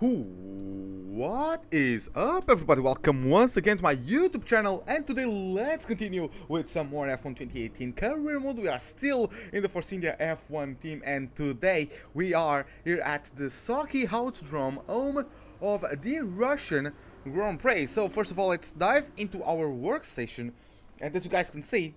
What is up, everybody? Welcome once again to my YouTube channel, and today let's continue with some more F1 2018 career mode. We are still in the Force India F1 team, and today we are here at the Sochi Autodrome, home of the Russian Grand Prix. So first of all, let's dive into our workstation, and as you guys can see,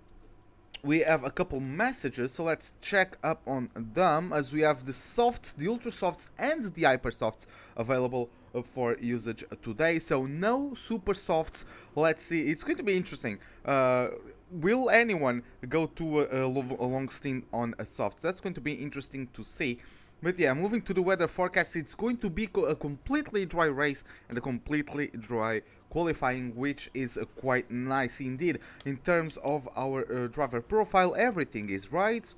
we have a couple messages, so let's check up on them, as we have the softs, the ultra softs and the hyper softs available for usage today. So no super softs. Let's see, it's going to be interesting. Will anyone go to a long stint on a soft? That's going to be interesting to see. But yeah, moving to the weather forecast, it's going to be a completely dry race and a completely dry qualifying, which is quite nice indeed. In terms of our driver profile, everything is right.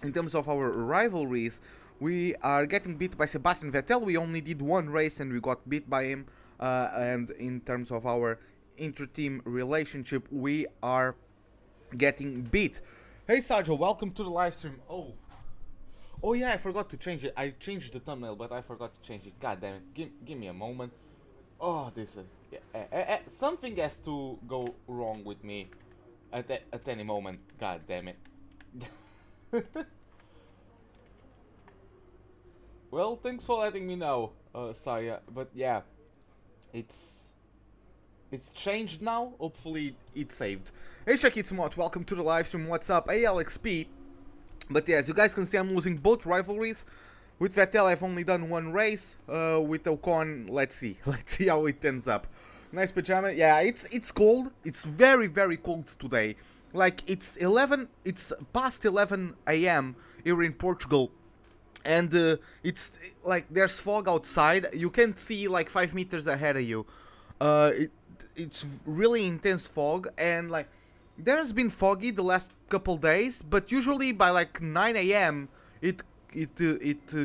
In terms of our rivalries, we are getting beat by Sebastian Vettel. We only did one race and we got beat by him. And in terms of our inter-team relationship, we are getting beat. Hey Sergio, welcome to the live stream. Oh yeah, I forgot to change it. I changed the thumbnail, but I forgot to change it. God damn it. Give me a moment. Oh, this something has to go wrong with me at any moment. God damn it. Well, thanks for letting me know, Saya. But yeah, it's changed now. Hopefully it's saved. Hey Shakitsmot, welcome to the live stream. What's up? Hey LXP. But yeah, as you guys can see, I'm losing both rivalries. With Vettel, I've only done one race. With Ocon, let's see how it ends up. Nice pajama. Yeah, it's cold. It's very, very cold today. Like, it's past 11 AM here in Portugal. And it's like there's fog outside. You can't see like 5 meters ahead of you. It's really intense fog, and like there's been foggy the last couple days, but usually by like 9 AM it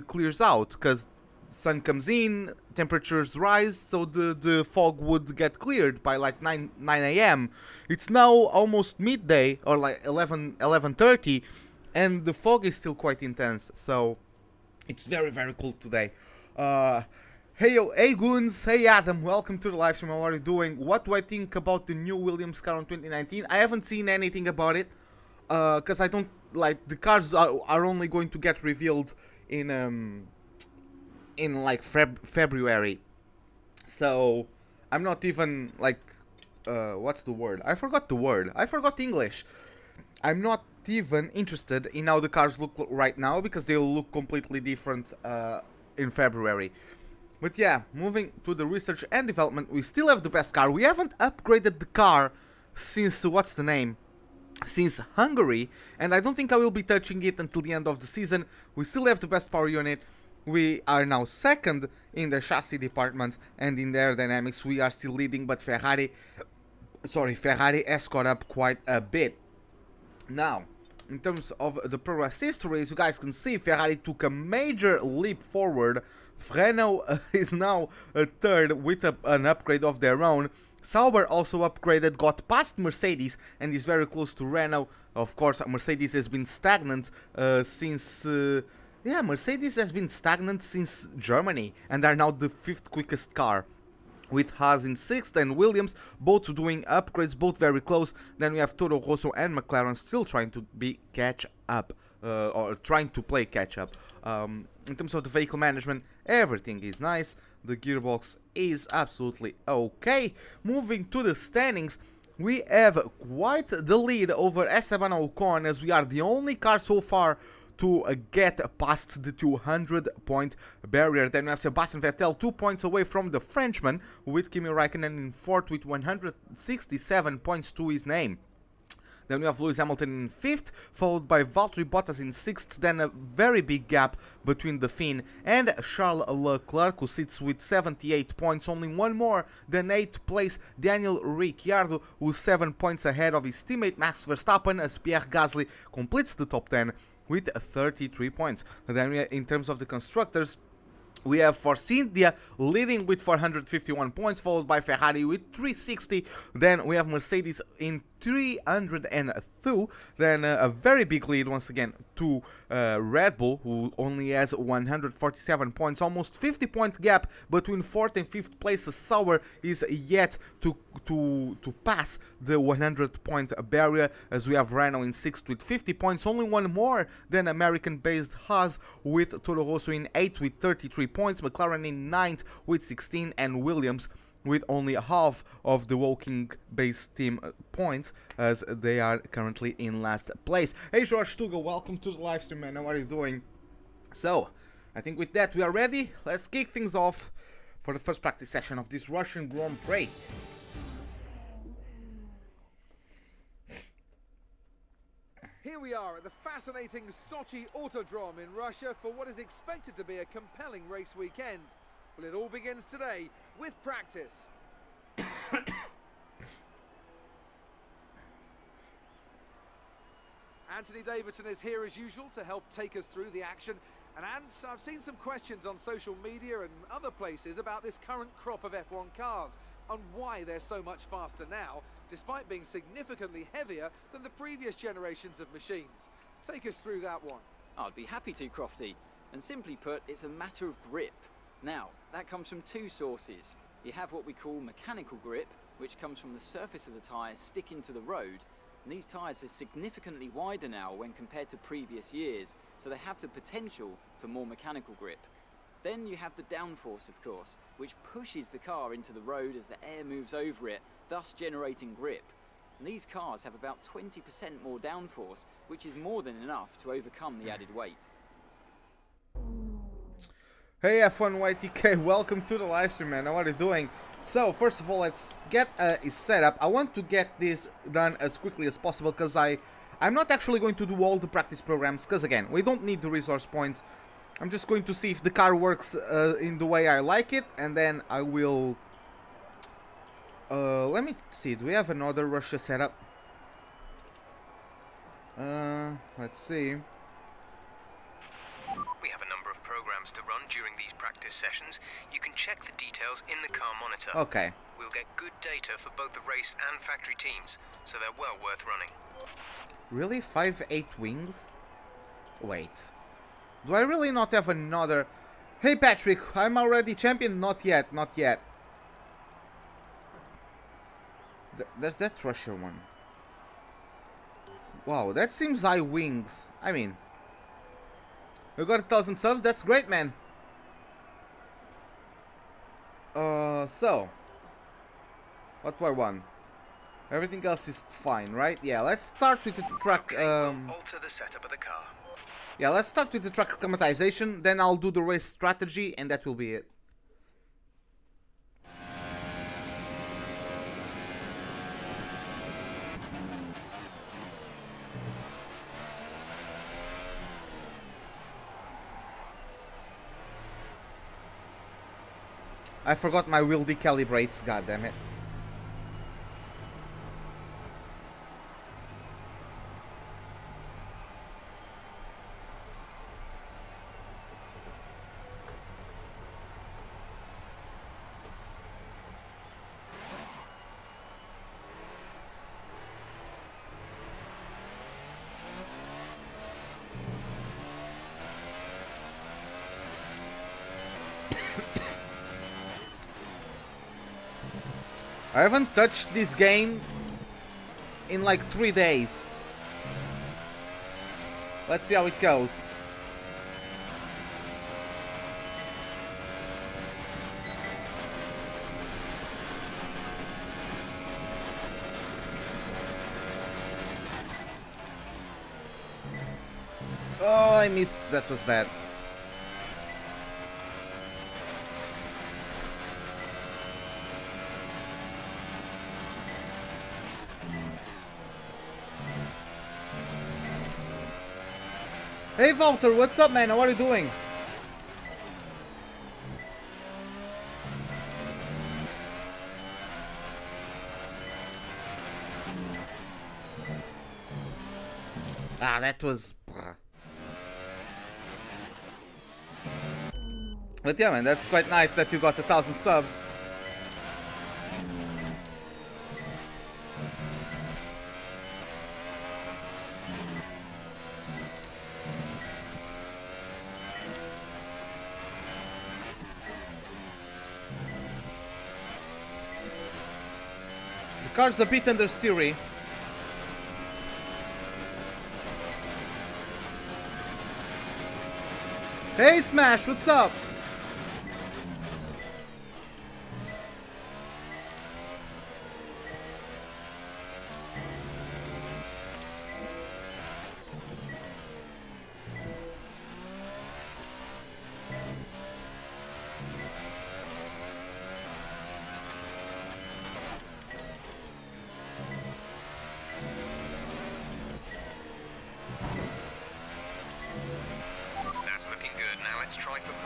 clears out, because sun comes in, temperatures rise, so the fog would get cleared by like 9 AM. It's now almost midday, or like 11:30, and the fog is still quite intense, so it's very, very cool today. Hey Goons, hey Adam, welcome to the live stream. How are you doing? What do I think about the new Williams car on 2019? I haven't seen anything about it, because I don't, like, the cars are only going to get revealed in like February. So I'm not even like, what's the word? I forgot the word. I forgot English. I'm not even interested in how the cars look right now, because they'll look completely different in February. But yeah, moving to the research and development, we still have the best car. We haven't upgraded the car since, what's the name? Since Hungary, and I don't think I will be touching it until the end of the season. We still have the best power unit. We are now second in the chassis department, and in the aerodynamics we are still leading, but Ferrari has caught up quite a bit. Now, in terms of the progress history, as you guys can see, Ferrari took a major leap forward. Renault is now a third with an upgrade of their own. Sauber also upgraded, got past Mercedes, and is very close to Renault. Of course, Mercedes has been stagnant since... yeah, Mercedes has been stagnant since Germany, and are now the 5th quickest car, with Haas in 6th and Williams both doing upgrades, both very close. Then we have Toro Rosso and McLaren still trying to catch up, or trying to play catch up. In terms of the vehicle management, everything is nice. The gearbox is absolutely okay. Moving to the standings, we have quite the lead over Esteban Ocon, as we are the only car so far to get past the 200-point barrier. Then we have Sebastian Vettel 2 points away from the Frenchman, with Kimi Raikkonen in 4th with 167 points to his name. Then we have Lewis Hamilton in 5th, followed by Valtteri Bottas in 6th, then a very big gap between the Finn and Charles Leclerc, who sits with 78 points, only one more than 8th place Daniel Ricciardo, who's 7 points ahead of his teammate Max Verstappen, as Pierre Gasly completes the top 10 with 33 points. Then in terms of the constructors, we have Force India leading with 451 points, followed by Ferrari with 360. Then we have Mercedes in 302. Then a very big lead once again to Red Bull, who only has 147 points, almost 50-point gap between 4th and 5th place. Sauer is yet to pass the 100-point barrier, as we have Renault in 6th with 50 points, only one more than American-based Haas with Toro Rosso in 8th with 33 points, McLaren in 9th with 16, and Williams with only half of the Woking-based team points, as they are currently in last place. Hey George Tuga, welcome to the live stream, man. How are you doing? So, I think with that we are ready. Let's kick things off for the first practice session of this Russian Grand Prix. Here we are at the fascinating Sochi Autodrome in Russia for what is expected to be a compelling race weekend. Well, it all begins today with practice. Anthony Davidson is here as usual to help take us through the action. And I've seen some questions on social media and other places about this current crop of F1 cars and why they're so much faster now, despite being significantly heavier than the previous generations of machines. Take us through that one. I'd be happy to, Crofty. And simply put, it's a matter of grip. Now, that comes from two sources. You have what we call mechanical grip, which comes from the surface of the tyres sticking to the road. And these tyres are significantly wider now when compared to previous years, so they have the potential for more mechanical grip. Then you have the downforce, of course, which pushes the car into the road as the air moves over it, thus generating grip. And these cars have about 20% more downforce, which is more than enough to overcome the added weight. Hey F1 YTK, welcome to the live stream, man. How are you doing? So, first of all, let's get a setup. I want to get this done as quickly as possible, because I'm not actually going to do all the practice programs, because again, we don't need the resource points. I'm just going to see if the car works in the way I like it, and then I will... let me see, do we have another Russia setup? Let's see. We have a number of programs to run during these practice sessions. You can check the details in the car monitor. Okay. We'll get good data for both the race and factory teams, so they're well worth running. Really? 5-8 wings? Wait. Do I really not have another... Hey Patrick, I'm already champion? Not yet, not yet. There's that Russia one. Wow, that seems high wings. I mean... We got 1,000 subs, that's great, man. So. What do I want? Everything else is fine, right? Yeah, let's start with the track, Okay, we'll alter the setup of the car. Yeah, let's start with the track acclimatization, then I'll do the race strategy, and that will be it. I forgot my wheel decalibrates, goddammit. I haven't touched this game in like 3 days. Let's see how it goes. Oh, I missed. That was bad. Hey Walter, what's up, man? How are you doing? Ah, that was... But yeah, man, that's quite nice that you got 1,000 subs. Car's a bit under steery. Hey Smash, what's up?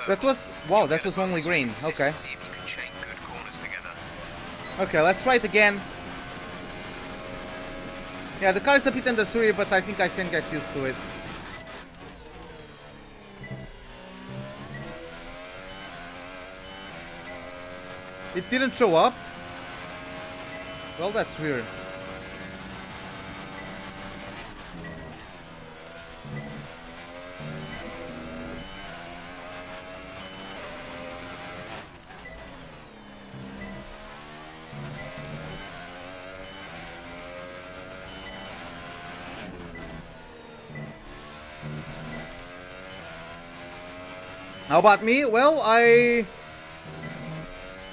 That was, wow, that was only green. Okay. Okay, let's try it again. Yeah, the car is a bit under steery, but I think I can get used to it. It didn't show up. Well, that's weird. How about me? Well,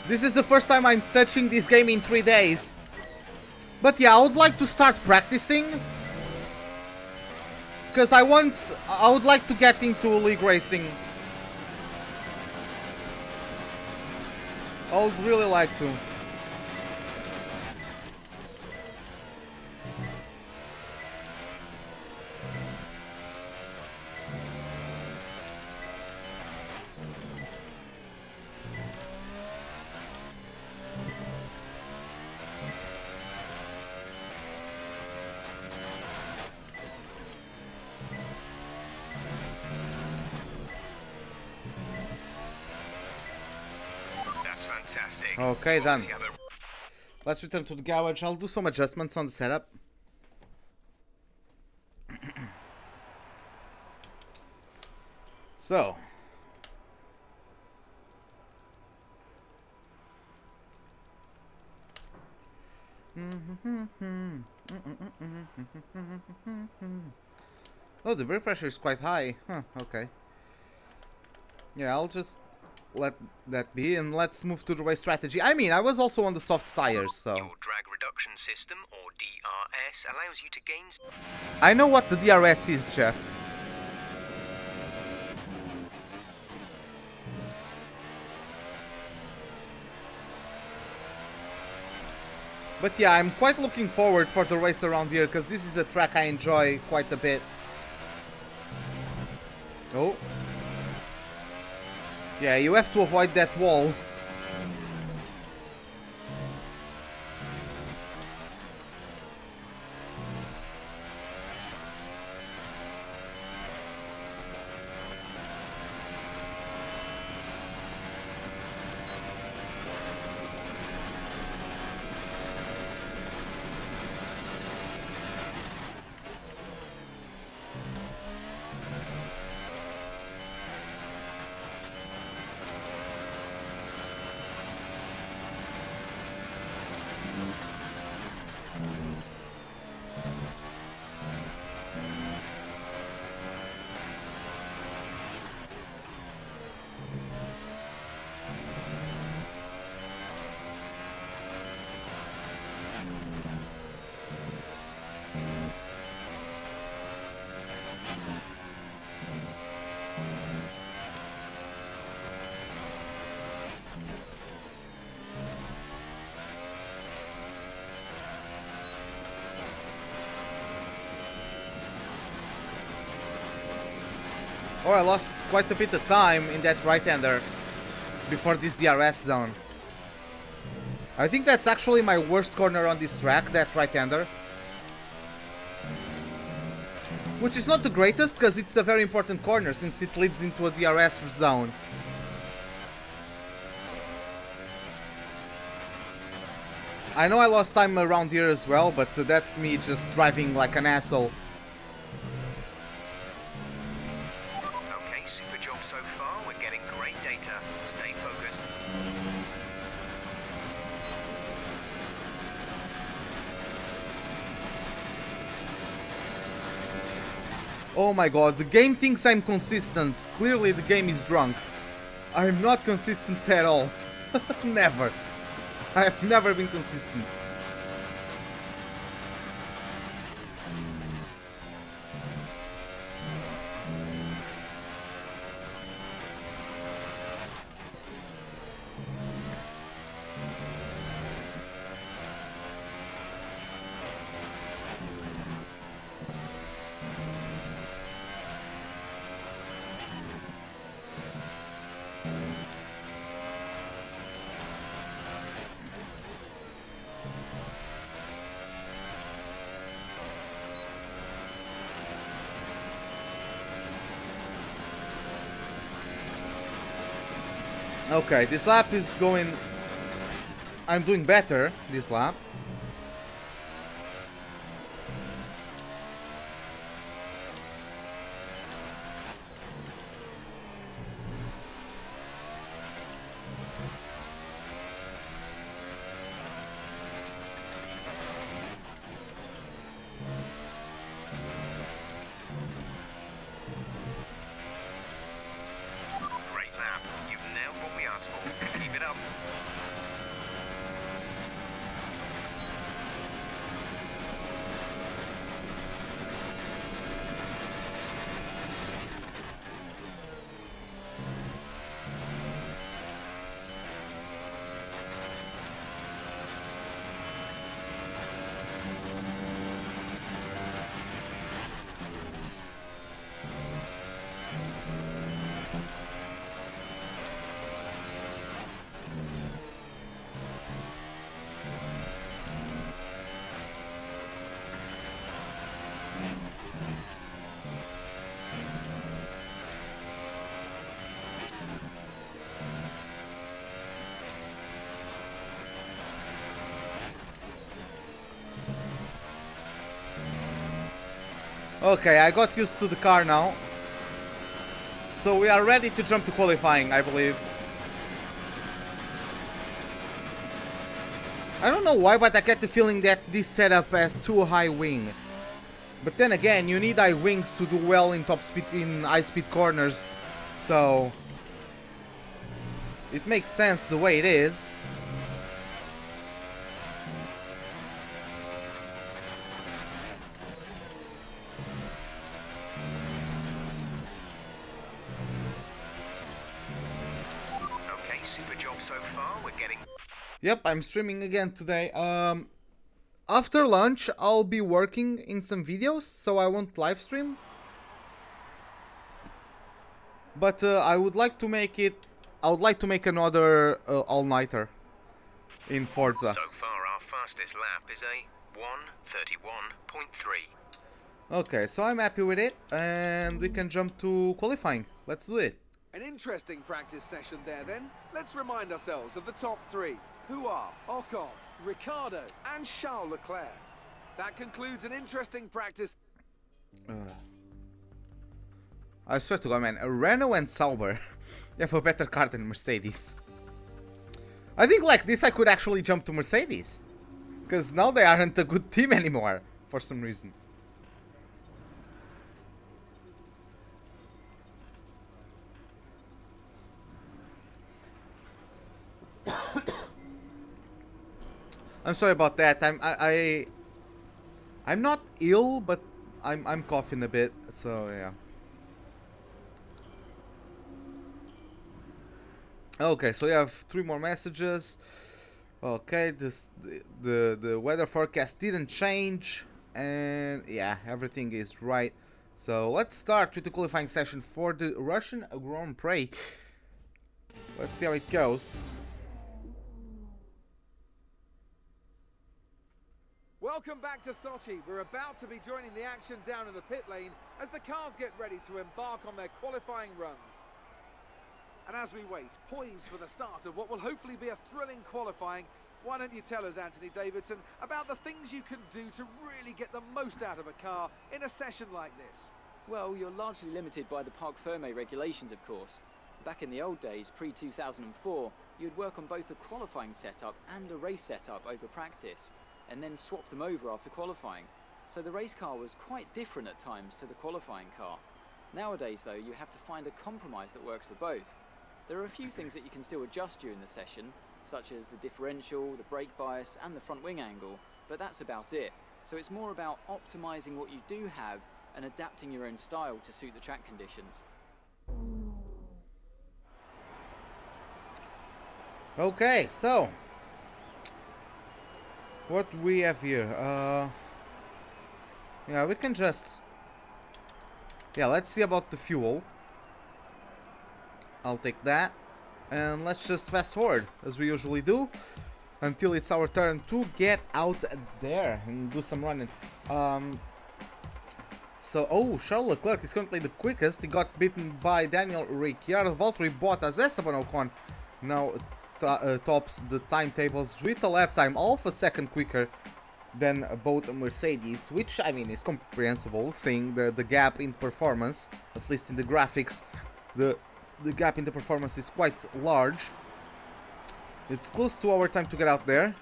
this is the first time I'm touching this game in 3 days. But yeah, I would like to start practicing. Because I would like to get into league racing. I would really like to. Okay, done. Let's return to the garage. I'll do some adjustments on the setup. So. Oh, the brake pressure is quite high. Huh, okay. Yeah, I'll just let that be, and let's move to the race strategy. I mean, I was also on the soft tires, so... Your drag reduction system, or DRS, allows you to gain... I know what the DRS is, Jeff. But yeah, I'm quite looking forward for the race around here, because this is a track I enjoy quite a bit. Oh. Yeah, you have to avoid that wall. Oh, I lost quite a bit of time in that right-hander before this DRS zone. I think that's actually my worst corner on this track, that right-hander. Which is not the greatest, because it's a very important corner, since it leads into a DRS zone. I know I lost time around here as well, but that's me just driving like an asshole. Super job so far. We're getting great data. Stay focused. Oh my god, the game thinks I'm consistent. Clearly the game is drunk. I'm not consistent at all. Never. I have never been consistent. Okay, this lap is going... I'm doing better this lap. Okay, I got used to the car now. So we are ready to jump to qualifying, I believe. I don't know why, but I get the feeling that this setup has too high wing. But then again, you need high wings to do well in top speed, in high speed corners. So it makes sense the way it is. Yep, I'm streaming again today. After lunch, I'll be working in some videos, so I won't live stream. But I would like to make it. I would like to make another all-nighter in Forza. So far, our fastest lap is a 1:31.3. Okay, so I'm happy with it, and we can jump to qualifying. Let's do it. An interesting practice session there then. Let's remind ourselves of the top three, who are Ocon, Ricciardo and Charles Leclerc. That concludes an interesting practice. I swear to God, man, Renault and Sauber have a better car than Mercedes. I think like this I could actually jump to Mercedes, because now they aren't a good team anymore for some reason. I'm sorry about that. I'm not ill, but I'm coughing a bit, so yeah. Okay, so we have 3 more messages. Okay, the weather forecast didn't change, and yeah, everything is right. So let's start with the qualifying session for the Russian Grand Prix. Let's see how it goes. Welcome back to Sochi. We're about to be joining the action down in the pit lane as the cars get ready to embark on their qualifying runs. And as we wait, poised for the start of what will hopefully be a thrilling qualifying, why don't you tell us, Anthony Davidson, about the things you can do to really get the most out of a car in a session like this? Well, you're largely limited by the Parc Fermé regulations, of course. Back in the old days, pre-2004, you'd work on both a qualifying setup and a race setup over practice, and then swap them over after qualifying. so the race car was quite different at times to the qualifying car. Nowadays though, you have to find a compromise that works for both. There are a few things that you can still adjust during the session, such as the differential, the brake bias and the front wing angle, but that's about it. So it's more about optimizing what you do have and adapting your own style to suit the track conditions. Okay, so what we have here? Yeah, we can just... Yeah, let's see about the fuel. I'll take that. And let's just fast forward, as we usually do, until it's our turn to get out there and do some running. So, oh, Charles Leclerc is currently the quickest. He got beaten by Daniel Ricciardo. Valtteri Bottas, Esteban Ocon now tops the timetables with a lap time of a second quicker than both Mercedes, which, I mean, is comprehensible, seeing the gap in performance, at least in the graphics. The gap in the performance is quite large. It's close to our time to get out there.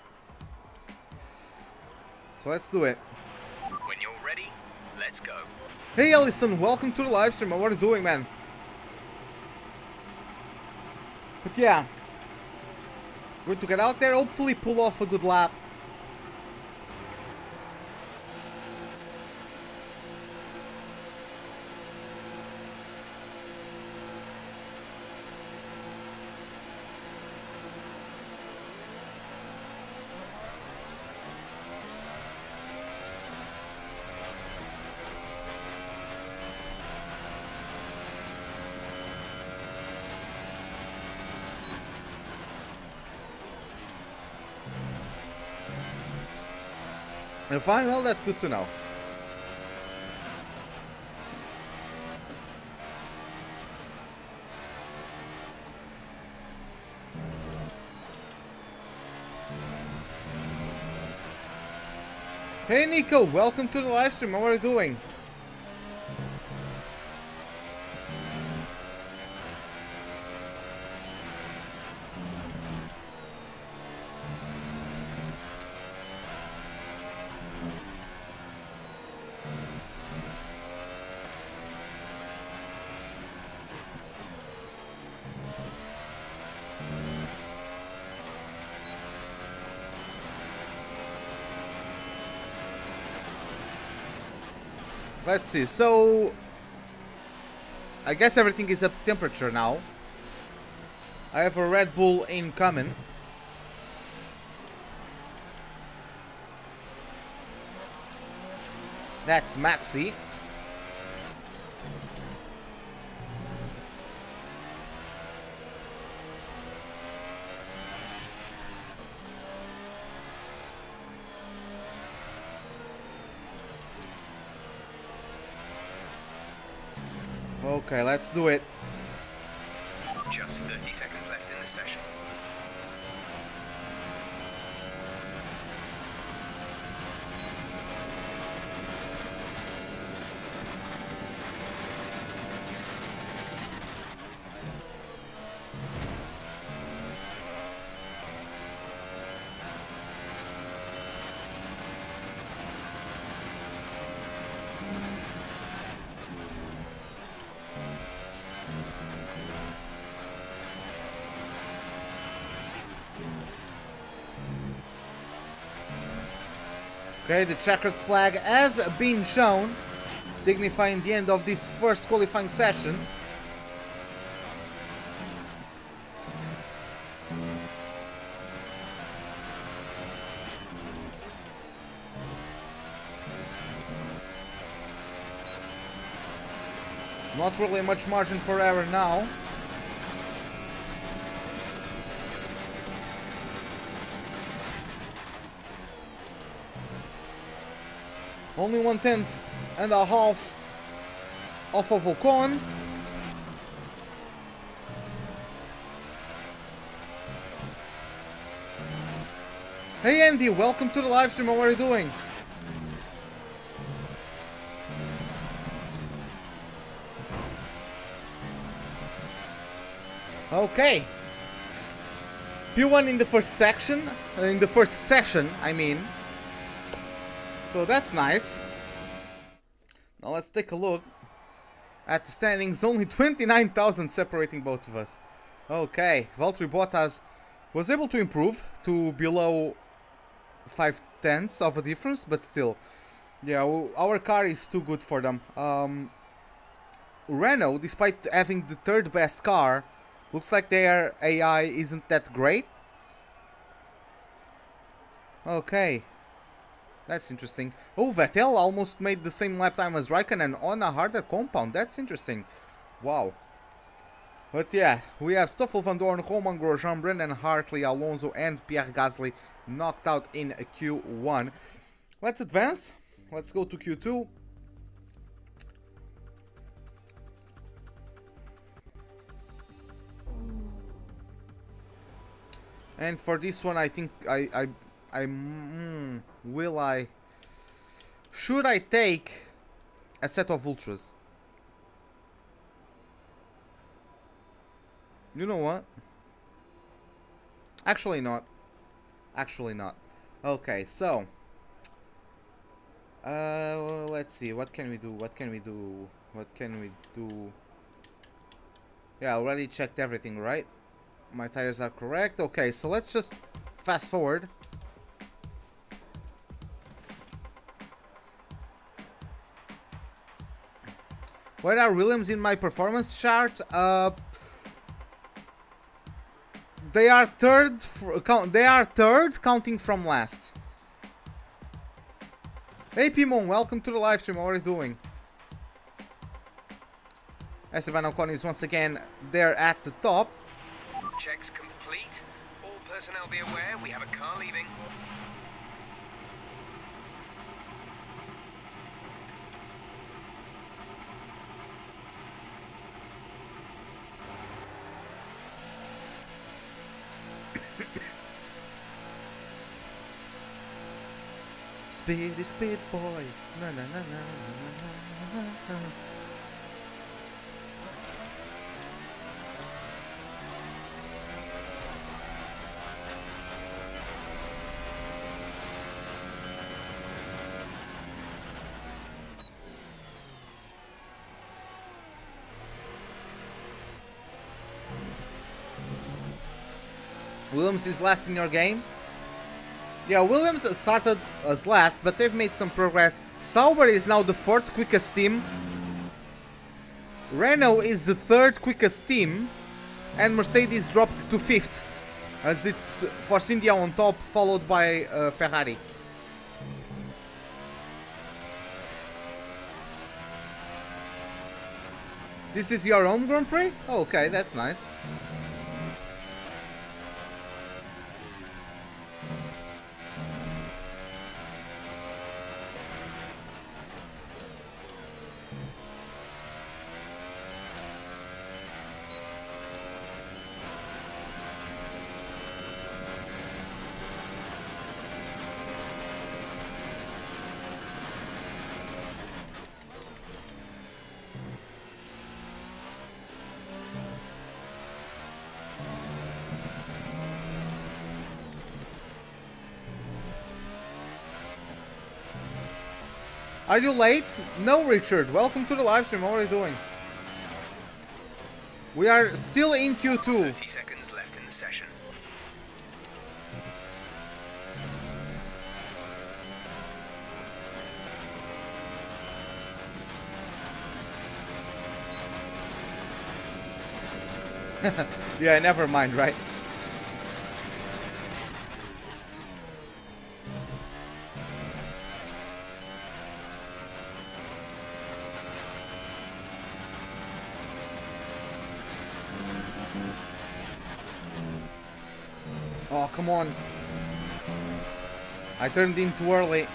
So let's do it. When you're ready, let's go. Hey Allison, welcome to the live stream. What are you doing, man? But yeah, going to get out there, hopefully pull off a good lap. And fine, well, that's good to know. Hey Nico, welcome to the live stream. How are you doing? Let's see, so I guess everything is at temperature now. I have a Red Bull incoming. That's Maxi. Okay, let's do it. Just 30 seconds left in the session. Okay, the checkered flag has been shown, signifying the end of this first qualifying session. Not really much margin for error now. Only 1/10.5 off of Ocon. Hey Andy, welcome to the live stream. How are you doing? Okay. P1 in the first section, in the first session, I mean. So that's nice. Now let's take a look at the standings. Only 29,000 separating both of us. Okay, Valtteri Bottas was able to improve to below 0.5 of a difference, but still, yeah, our car is too good for them. Renault, despite having the third best car, looks like their AI isn't that great. Okay, that's interesting. Oh, Vettel almost made the same lap time as Raikkonen on a harder compound. That's interesting. Wow. But yeah, we have Stoffel Van Dorn, Romain Grosjean, Brendan Hartley, Alonso and Pierre Gasly knocked out in Q1. Let's advance. Let's go to Q2. And for this one, I think should I take a set of ultras? You know what? Actually not. Actually not. Okay, so let's see. What can we do? What can we do? What can we do? Yeah, I already checked everything, right? My tires are correct. Okay, so let's just fast forward. Where are Williams in my performance chart? They are third. They are third, counting from last. Hey Pimon, welcome to the live stream. How are you doing? Esteban Ocon is once again there at the top. Checks complete. All personnel be aware, we have a car leaving. Speedy speed boy. Na na na na na na na. Williams is last in your game. Yeah, Williams started as last, but they've made some progress. Sauber is now the fourth quickest team. Renault is the third quickest team. And Mercedes dropped to fifth, as it's Force India on top, followed by Ferrari. This is your own Grand Prix? Oh, okay, that's nice. Are you late? No, Richard. Welcome to the live stream. How are you doing? We are still in Q2. 30 seconds left in the session. Yeah, never mind, right? Oh, come on. I turned in too early.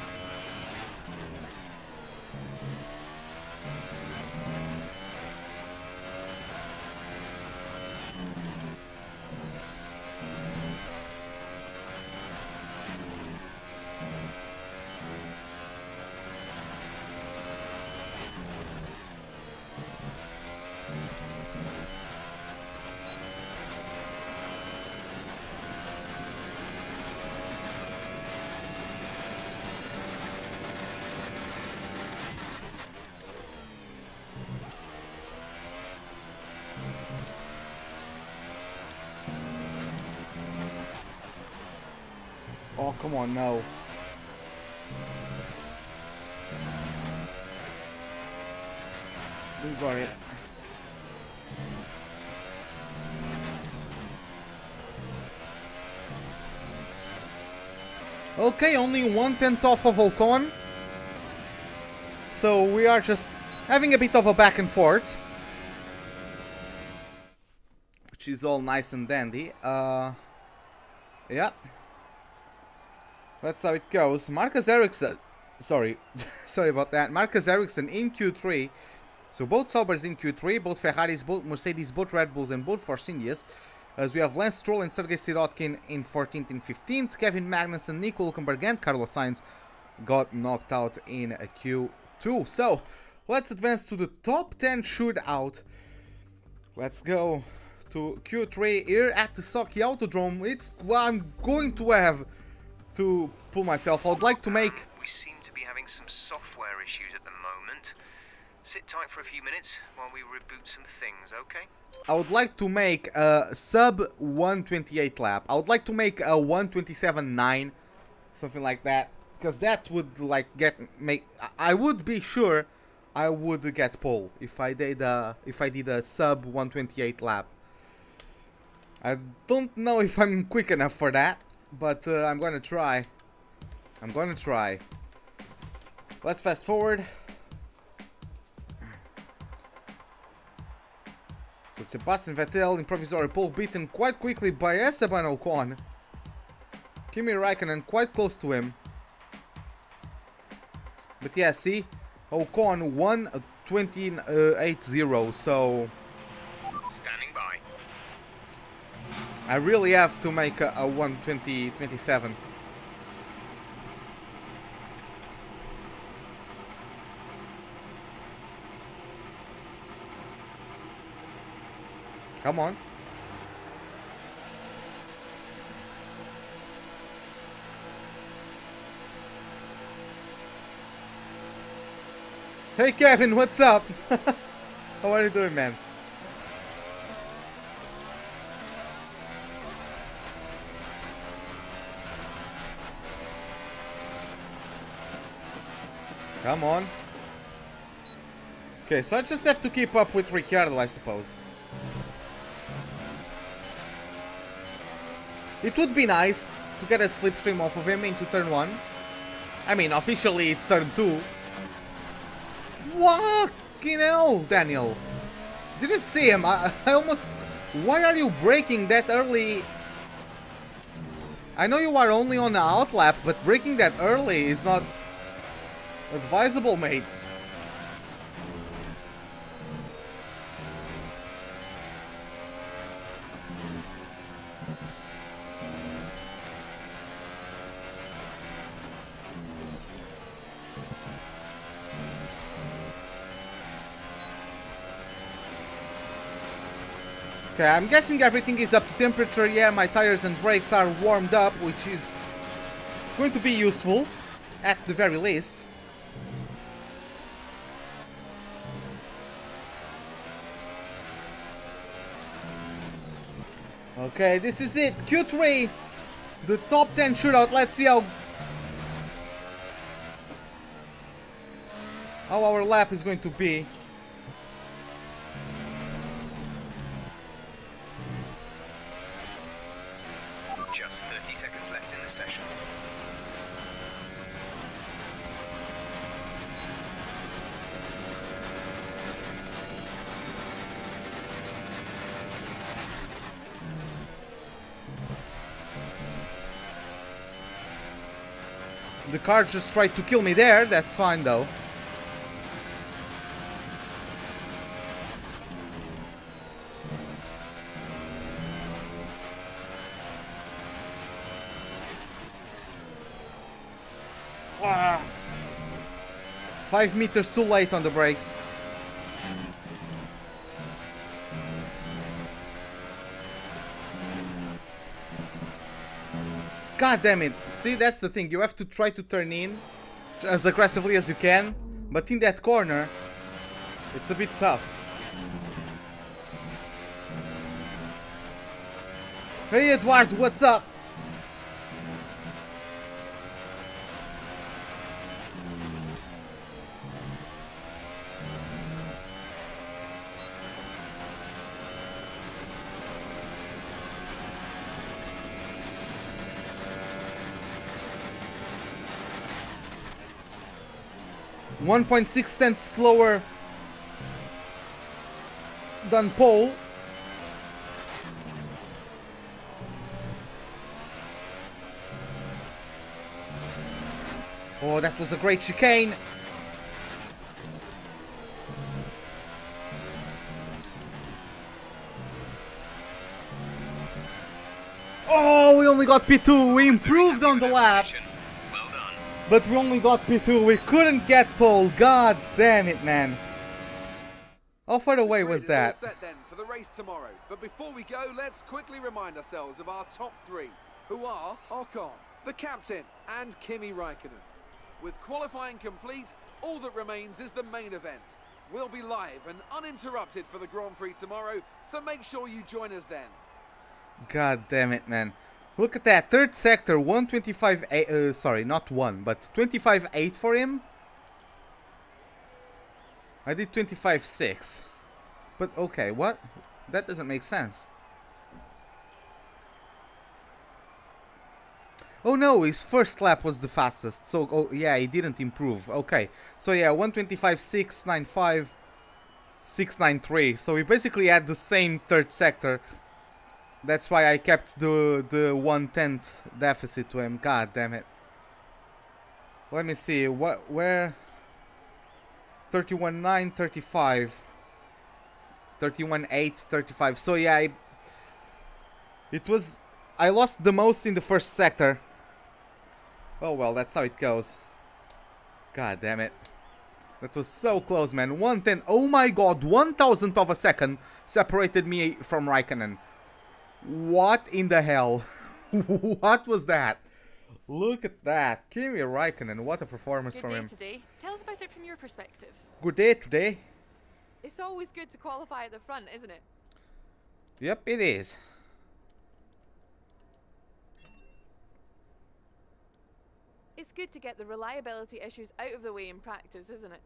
Oh, come on, no. We got it. Okay, only 1/10 off of Ocon. So we are just having a bit of a back and forth, which is all nice and dandy. Yeah. That's how it goes. Marcus Ericsson, sorry, sorry about that. Marcus Ericsson in Q3. So both Saubers in Q3, both Ferraris, both Mercedes, both Red Bulls, and both Force Indias. As we have Lance Stroll and Sergei Sirotkin in 14th and 15th. Kevin Magnussen, Nico Hülkenberg, and Carlos Sainz got knocked out in a Q2. So let's advance to the top 10 shootout. Let's go to Q3 here at the Sochi Autodrome. It's I'm going to have to pull myself. I would like to make... We seem to be having some software issues at the moment. Sit tight for a few minutes while we reboot some things, okay? I would like to make a sub 128 lap. I would like to make a 127.9, something like that, because that would like I would be sure I would get pole if I did a sub 128 lap. I don't know if I'm quick enough for that, but I'm gonna try. I'm gonna try. Let's fast forward. So Sebastian Vettel in provisory pole, beaten quite quickly by Esteban Ocon. Kimi Raikkonen quite close to him. But yeah, see, Ocon 1:28.0, so Standing by. I really have to make a 1:20.27. Come on. Hey Kevin, what's up? How are you doing, man? Come on. Okay, so I just have to keep up with Ricciardo, I suppose. It would be nice to get a slipstream off of him into turn 1. I mean, officially it's turn 2. Fucking hell, Daniel. Did you see him? I almost... Why are you braking that early? I know you are only on the outlap, but braking that early is not advisable, mate. Okay, I'm guessing everything is up to temperature. Yeah, my tires and brakes are warmed up, which is going to be useful, at the very least. Okay, this is it. Q3, the top 10 shootout. Let's see how our lap is going to be. Just 30 seconds left in the session. The car just tried to kill me there. That's fine though. Ah. 5 meters too late on the brakes. God damn it. See, that's the thing. You have to try to turn in as aggressively as you can. But in that corner, it's a bit tough. Hey Eduardo, what's up? 1.6 tenths slower than pole. Oh, that was a great chicane. Oh, we only got P2. We improved on the lap. Well done. But we only got P2. We couldn't get pole. God damn it, man. How far away was that? All set then for the race tomorrow. But before we go, let's quickly remind ourselves of our top three, who are Ocon, the captain, and Kimi Räikkönen. With qualifying complete, all that remains is the main event. We'll be live and uninterrupted for the Grand Prix tomorrow, so make sure you join us then. God damn it, man. Look at that. Third sector, 125.8, sorry, not 1, but 25.8 for him. I did 25.6. But okay, what? That doesn't make sense. Oh no, his first lap was the fastest. So, oh yeah, he didn't improve. Okay. So yeah, 125.695, 693. So we basically had the same third sector. That's why I kept the 1/10 deficit to him. God damn it. Let me see. Where 31.9, 35. 31.8, 35. So yeah, I lost the most in the first sector. Oh well, that's how it goes. God damn it. That was so close, man. 1/10. Oh my god, 1,000th of a second separated me from Räikkönen. What in the hell? What was that? Look at that. Kimi Räikkönen, what a performance from him. Good day today. Tell us about it from your perspective. Good day today. It's always good to qualify at the front, isn't it? Yep, it is. It's good to get the reliability issues out of the way in practice, isn't it?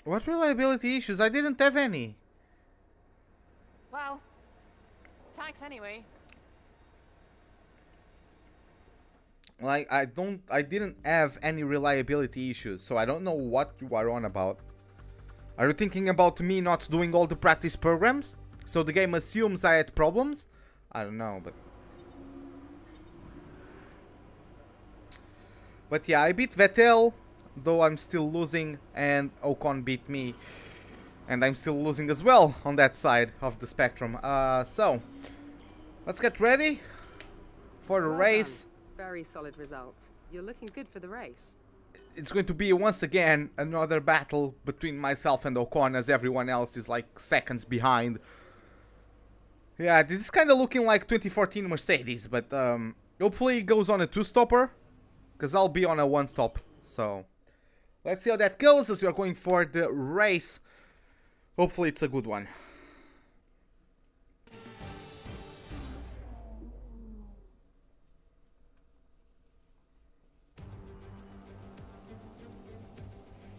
What reliability issues? I didn't have any. Well, thanks anyway. Like, I didn't have any reliability issues, so I don't know what you are on about. Are you thinking about me not doing all the practice programs? So the game assumes I had problems? I don't know, but... But yeah, I beat Vettel, though I'm still losing, and Ocon beat me. And I'm still losing as well on that side of the spectrum. So, let's get ready for the race. Very solid results. You're looking good for the race. It's going to be once again another battle between myself and Ocon, as everyone else is like seconds behind. Yeah, this is kind of looking like 2014 Mercedes, but hopefully it goes on a two-stopper, because I'll be on a one-stop. So, let's see how that goes as we are going for the race. Hopefully it's a good one.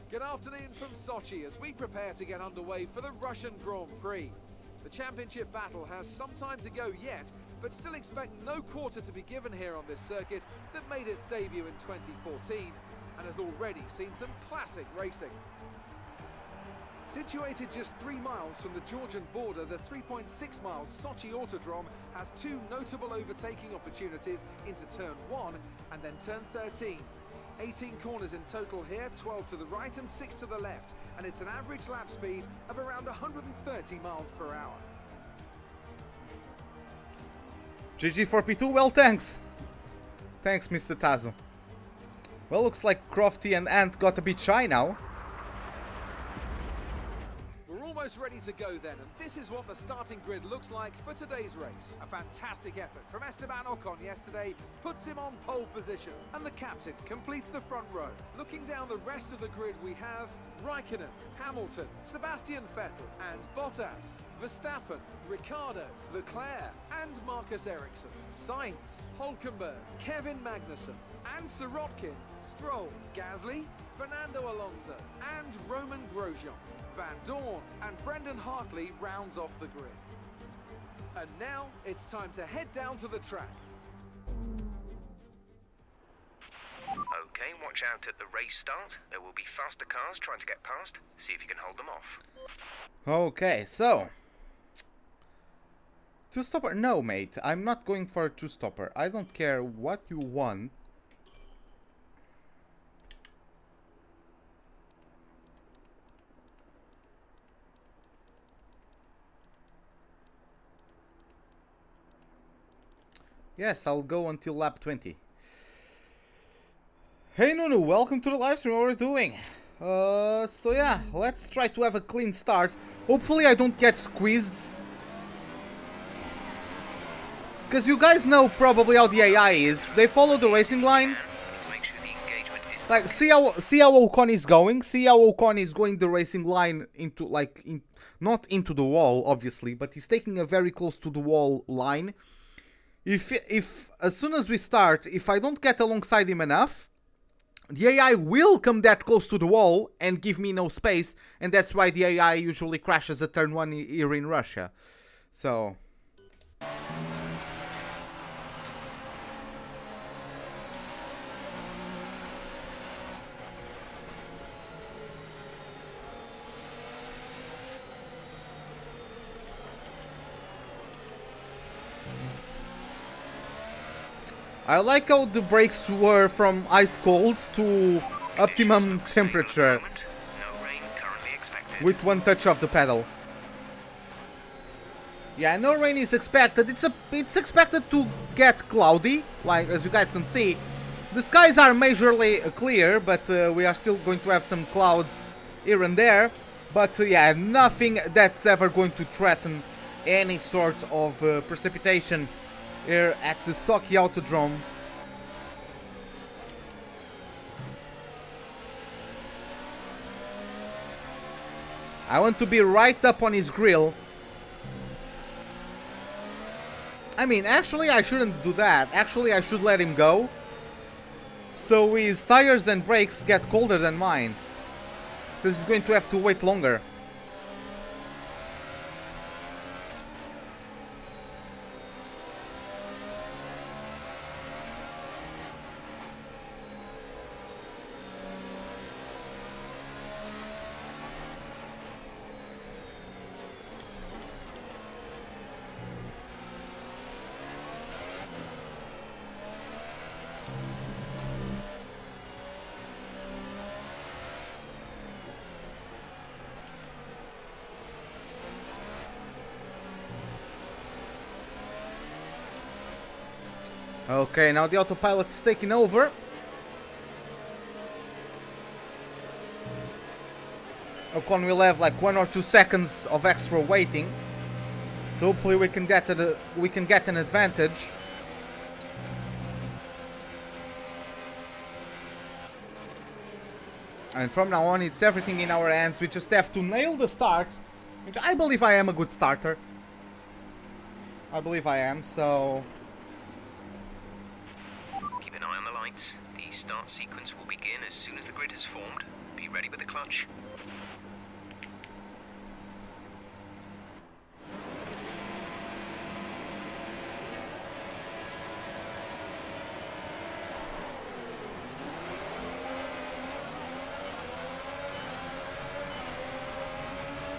Good afternoon from Sochi as we prepare to get underway for the Russian Grand Prix. The championship battle has some time to go yet, but still expect no quarter to be given here on this circuit that made its debut in 2014 and has already seen some classic racing. Situated just 3 miles from the Georgian border, the 3.6 miles Sochi Autodrome has two notable overtaking opportunities into turn 1 and then turn 13. 18 corners in total here, 12 to the right and 6 to the left, and it's an average lap speed of around 130 miles per hour. GG for P2, well thanks. Thanks, Mr. Tazo. Well, looks like Crofty and Ant got a bit shy now. Almost ready to go then, and this is what the starting grid looks like for today's race. A fantastic effort from Esteban Ocon yesterday puts him on pole position, and the captain completes the front row. Looking down the rest of the grid, we have Räikkönen, Hamilton, Sebastian Vettel and Bottas, Verstappen, Ricciardo, Leclerc and Marcus Ericsson, Sainz, Hülkenberg, Kevin Magnussen and Sirotkin, Stroll, Gasly, Fernando Alonso and Roman Grosjean. Van Dorn and Brendan Hartley rounds off the grid. And now it's time to head down to the track. Okay, watch out at the race start. There will be faster cars trying to get past. See if you can hold them off. Okay, so... Two-stopper? No, mate. I'm not going for a two-stopper. I don't care what you want. Yes, I'll go until lap 20. Hey Nunu, welcome to the live stream. What are you doing? So yeah, let's try to have a clean start. Hopefully I don't get squeezed. Because you guys know probably how the AI is. They follow the racing line. Like, see how Ocon is going? See how Ocon is going the racing line into, like, not into the wall, obviously, but he's taking a very close to the wall line. If as soon as we start, if I don't get alongside him enough, the AI will come that close to the wall and give me no space, and that's why the AI usually crashes at turn 1 here in Russia. So... I like how the brakes were from ice cold to optimum temperature with one touch of the pedal. Yeah, no rain is expected. It's expected to get cloudy, like as you guys can see. The skies are majorly clear, but we are still going to have some clouds here and there. But yeah, nothing that's ever going to threaten any sort of precipitation here at the Sochi Autodrome. I want to be right up on his grill. I mean, actually I shouldn't do that. Actually I should let him go, so his tires and brakes get colder than mine. This is going to have to wait longer. Okay, now the autopilot's taking over. Ocon will have like 1 or 2 seconds of extra waiting, so hopefully we can get an advantage. And from now on, it's everything in our hands. We just have to nail the start, which I believe I am a good starter. I believe I am, so... Keep an eye on the lights. The start sequence will begin as soon as the grid has formed. Be ready with the clutch.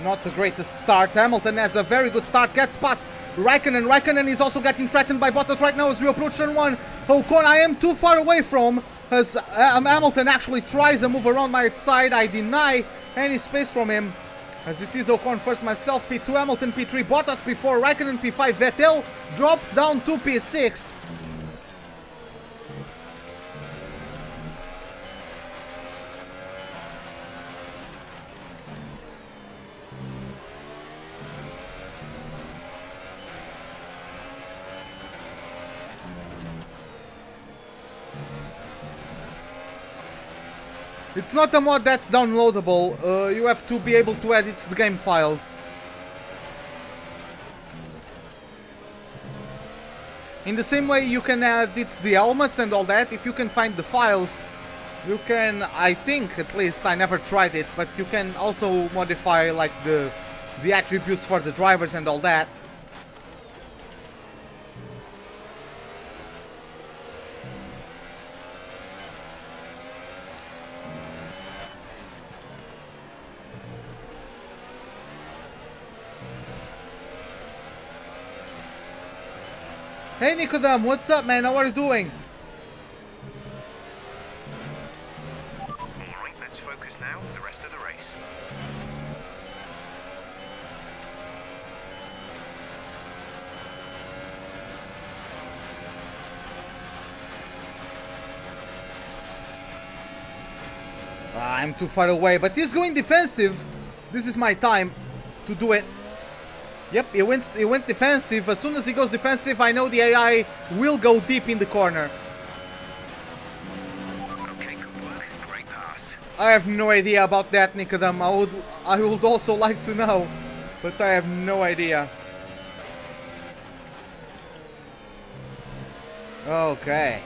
Not the greatest start. Hamilton has a very good start. Gets past Raikkonen. Raikkonen is also getting threatened by Bottas right now as we approach turn 1. Ocon, I am too far away from, as Hamilton actually tries to move around my side. I deny any space from him, as it is Ocon first, myself P2, Hamilton P3, Bottas P4, Raikkonen P5, Vettel drops down to P6. It's not a mod that's downloadable, you have to be able to edit the game files. In the same way you can edit the helmets and all that, if you can find the files, you can, I think at least, I never tried it, but you can also modify like the attributes for the drivers and all that. Hey Nicodem, what's up, man? How are you doing? Alright, let's focus now on the rest of the race. I'm too far away, but he's going defensive. This is my time to do it. Yep, he went defensive. As soon as he goes defensive, I know the AI will go deep in the corner. Okay, good work. Great pass. I have no idea about that, Nicodem. I would also like to know, but I have no idea. Okay.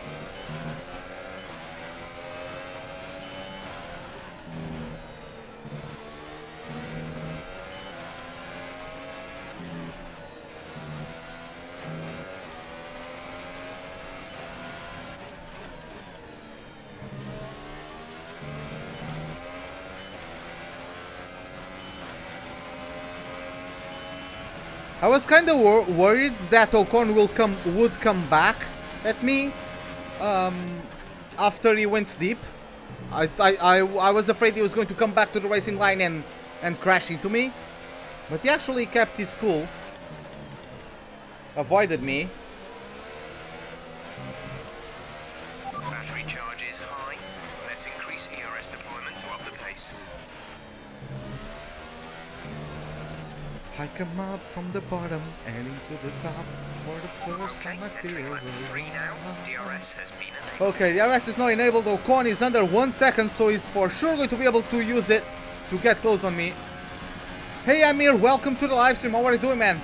I was kind of worried that Ocon would come back at me after he went deep. I was afraid he was going to come back to the racing line and crash into me, but he actually kept his cool, avoided me. Battery charge is high. Let's increase ERS deployment to up the pace. I come up from the bottom and into the top for the first Okay, time I feel entering lap 3 now. DRS has been enabled. Okay, the DRS is now enabled. Ocon is under 1 second, so he's for sure going to be able to use it to get close on me. Hey Amir, welcome to the live stream. How are you doing, man?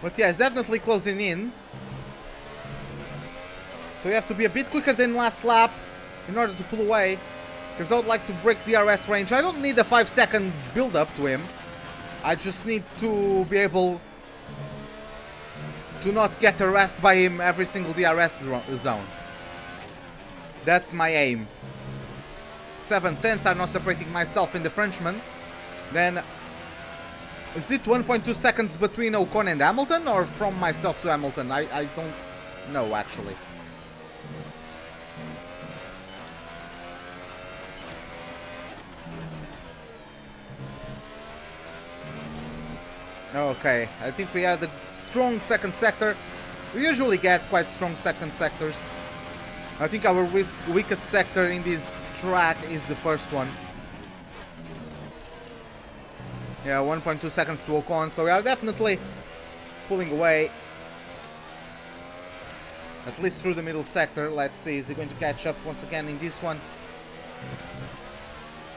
But yeah, it's definitely closing in. So you have to be a bit quicker than last lap in order to pull away, because I would like to break the DRS range. I don't need a 5-second build up to him. I just need to be able to not get harassed by him every single DRS zone. That's my aim. 7/10 I'm not separating myself in the Frenchman. Then, is it 1.2 seconds between Ocon and Hamilton, or from myself to Hamilton? I don't know, actually. Okay, I think we had a strong second sector. We usually get quite strong second sectors. I think our weakest sector in this track is the first one. Yeah, 1.2 seconds to Ocon, so we are definitely pulling away. At least through the middle sector. Let's see, is he going to catch up once again in this one?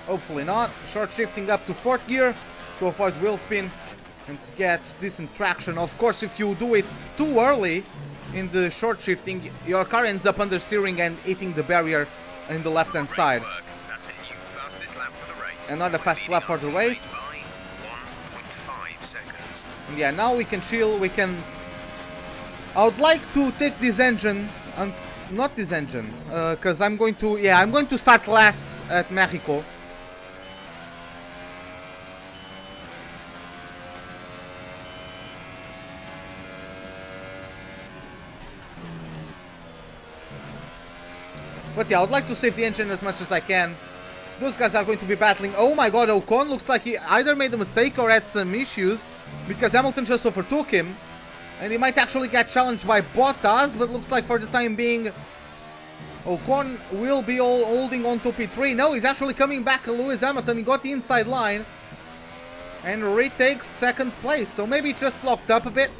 Hopefully not. Short shifting up to 4th gear to avoid wheel spin and get decent traction. Of course, if you do it too early in the short shifting, your car ends up under steering and hitting the barrier in the left hand side. That's a new fastest lap for the race. Another fast lap for the race. 1.5 seconds. And yeah, now we can chill, we can... I would like to take this engine, not this engine, because I'm going to, yeah, I'm going to start last at Mexico. But yeah, I would like to save the engine as much as I can. Those guys are going to be battling. Oh my god, Ocon looks like he either made a mistake or had some issues, because Hamilton just overtook him. And he might actually get challenged by Bottas, but looks like for the time being Ocon will be holding on to P3. No, he's actually coming back. Lewis Hamilton, he got the inside line and retakes 2nd place. So maybe it just locked up a bit.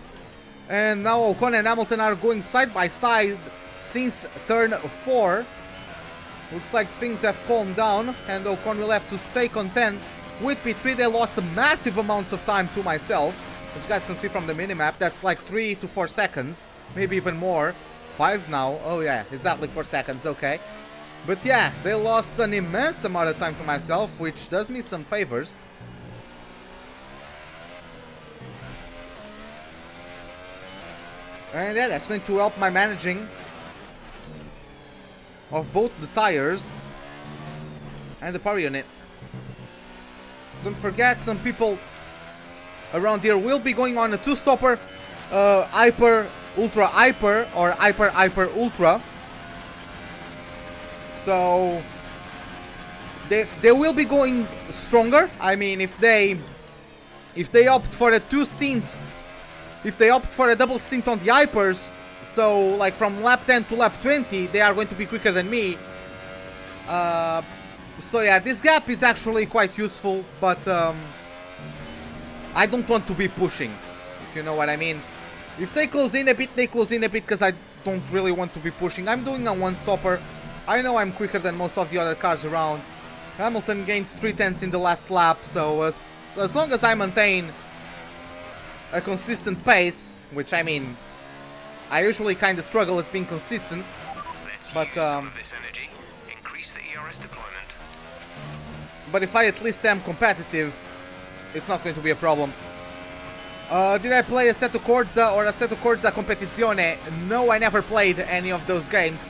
And now Ocon and Hamilton are going side by side since turn 4. Looks like things have calmed down, and Ocon will have to stay content with P3. They lost massive amounts of time to myself. As you guys can see from the minimap, that's like 3 to 4 seconds, maybe even more. 5 now. Oh yeah, exactly 4 seconds, okay. But yeah, they lost an immense amount of time to myself, which does me some favors. And yeah, that's going to help my managing of both the tires and the power unit. Don't forget, some people around here will be going on a 2-stopper hyper ultra hyper or hyper hyper ultra. So they will be going stronger. I mean, if they opt for a 2 stint, if they opt for a double stint on the hypers, so like from lap 10 to lap 20, they are going to be quicker than me. So yeah, this gap is actually quite useful, but I don't want to be pushing, if you know what I mean. If they close in a bit, they close in a bit, because I don't really want to be pushing. I'm doing a one-stopper. I know I'm quicker than most of the other cars around. Hamilton gained 3/10 in the last lap, so as long as I maintain a consistent pace, which I mean, I usually kind of struggle at being consistent, but some of this energy. Increase the ERS deployment. But if I at least am competitive, it's not going to be a problem. Did I play Assetto Corsa or Assetto Corsa Competizione? No, I never played any of those games.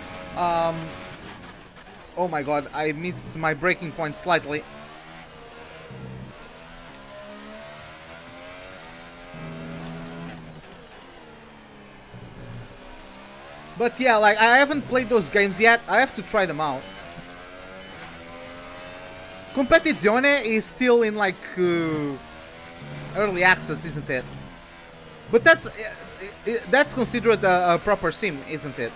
Oh my god, I missed my braking point slightly. But yeah, like, I haven't played those games yet. I have to try them out. Competizione is still in, like, early access, isn't it? But that's considered a proper sim, isn't it?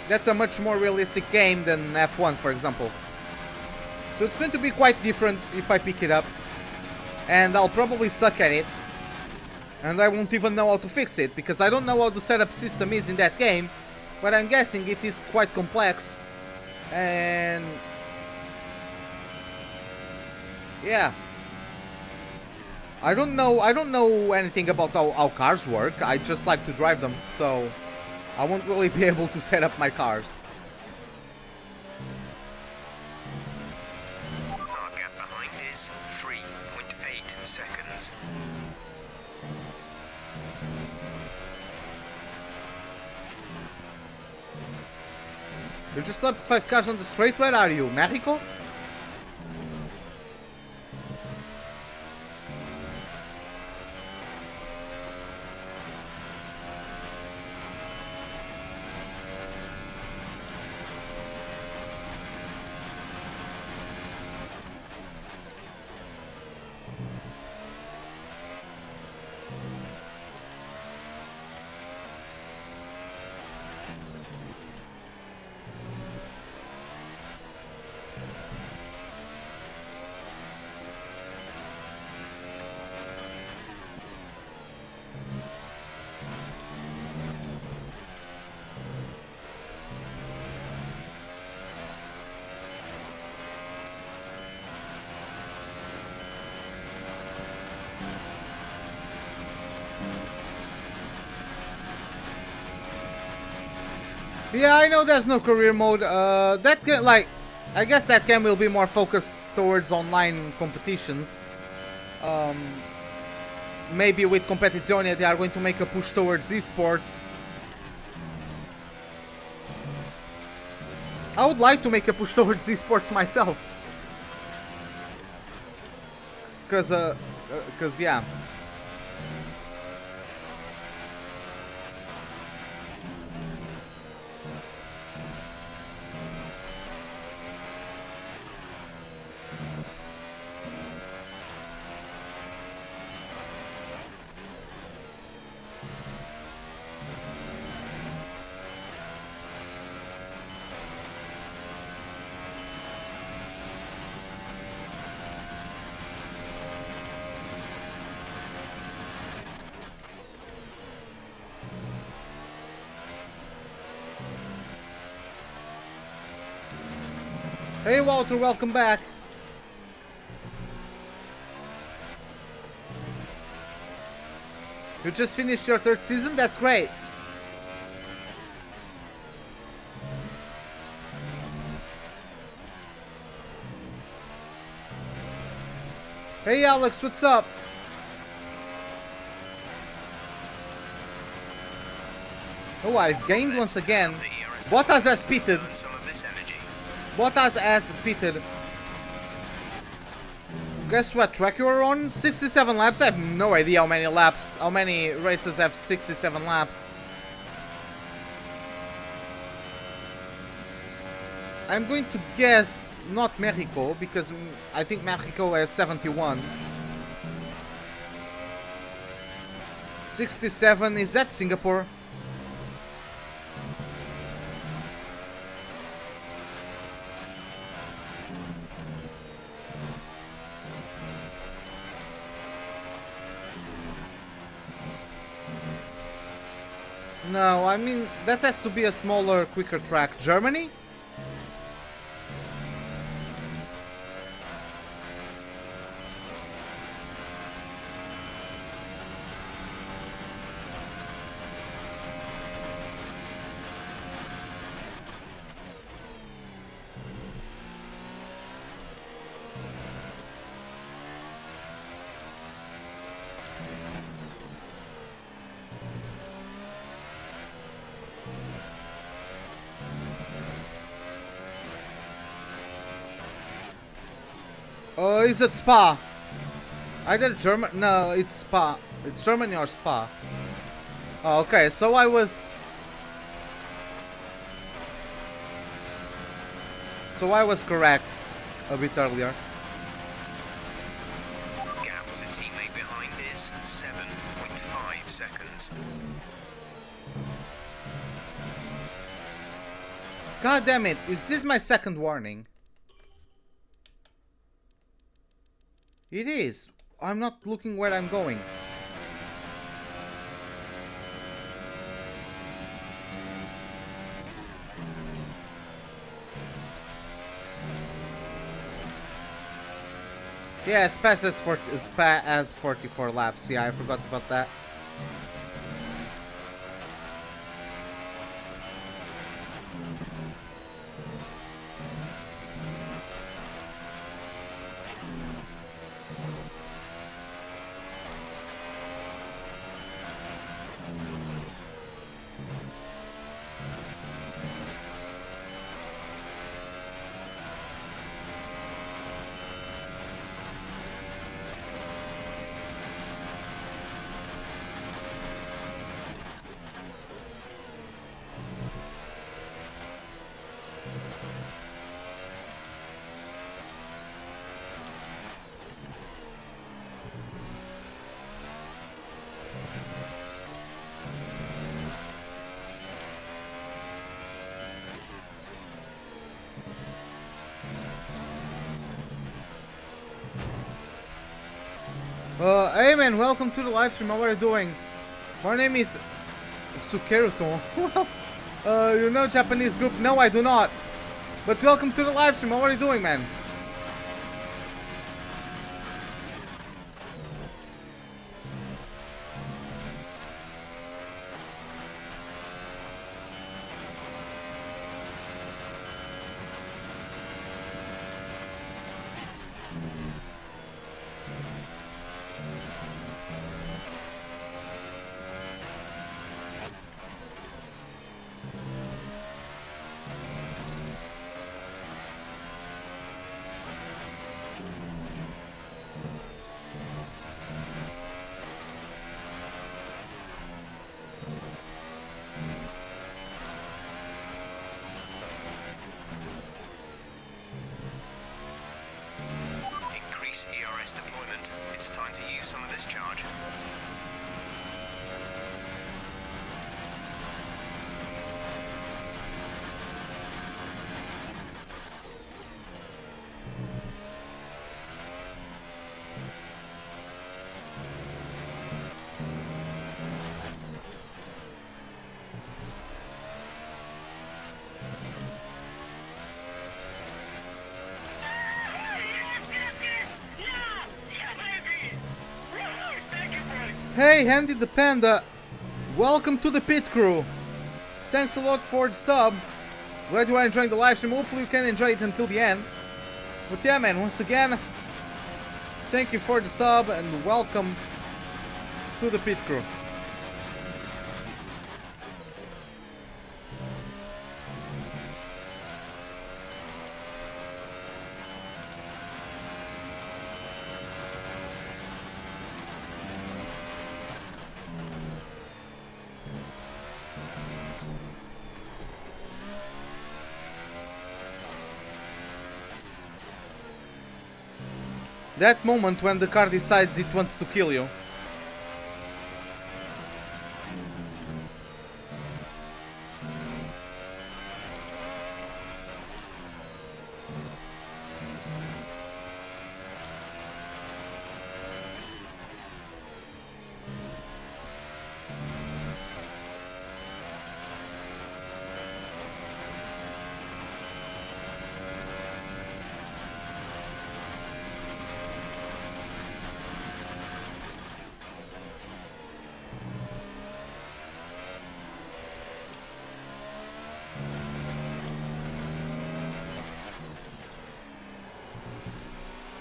That's a much more realistic game than F1, for example. So it's going to be quite different if I pick it up. And I'll probably suck at it. And I won't even know how to fix it, because I don't know how the setup system is in that game. But I'm guessing it is quite complex. And yeah. I don't know anything about how cars work. I just like to drive them, so I won't really be able to set up my cars. Our gap behind is 3.8 seconds. You just left 5 cars on the straight. Where are you, Mexico? Yeah, I know there's no career mode. That can, like, I guess that game will be more focused towards online competitions. Maybe with Competizione they are going to make a push towards esports. I would like to make a push towards esports myself. Cause yeah. Hey Walter, welcome back. You just finished your 3rd season? That's great. Hey Alex, what's up? Oh, I've gained once again. Bottas has pitted. Bottas has pitted. Guess what track you are on? 67 laps? I have no idea how many races have 67 laps. I'm going to guess not Mexico, because I think Mexico has 71. 67, is that Singapore? No, I mean, that has to be a smaller, quicker track. Germany? Is it Spa? Either German? No, it's Spa. It's Germany or Spa. Oh, okay, so I was correct a bit earlier. Gap to teammate behind is 7.5 seconds. God damn it! Is this my second warning? It is. I'm not looking where I'm going. Yeah, Spa has 44 laps. Yeah, I forgot about that. Hey man, welcome to the live stream. How are you doing? My name is Sukeruton. You know Japanese group? No, I do not. But welcome to the live stream. How are you doing, man? ERS deployment. It's time to use some of this charge. Hey, Handy the Panda, welcome to the pit crew. Thanks a lot for the sub. Glad you are enjoying the live stream. Hopefully you can enjoy it until the end. But yeah, man, once again, thank you for the sub and welcome to the pit crew. That moment when the car decides it wants to kill you.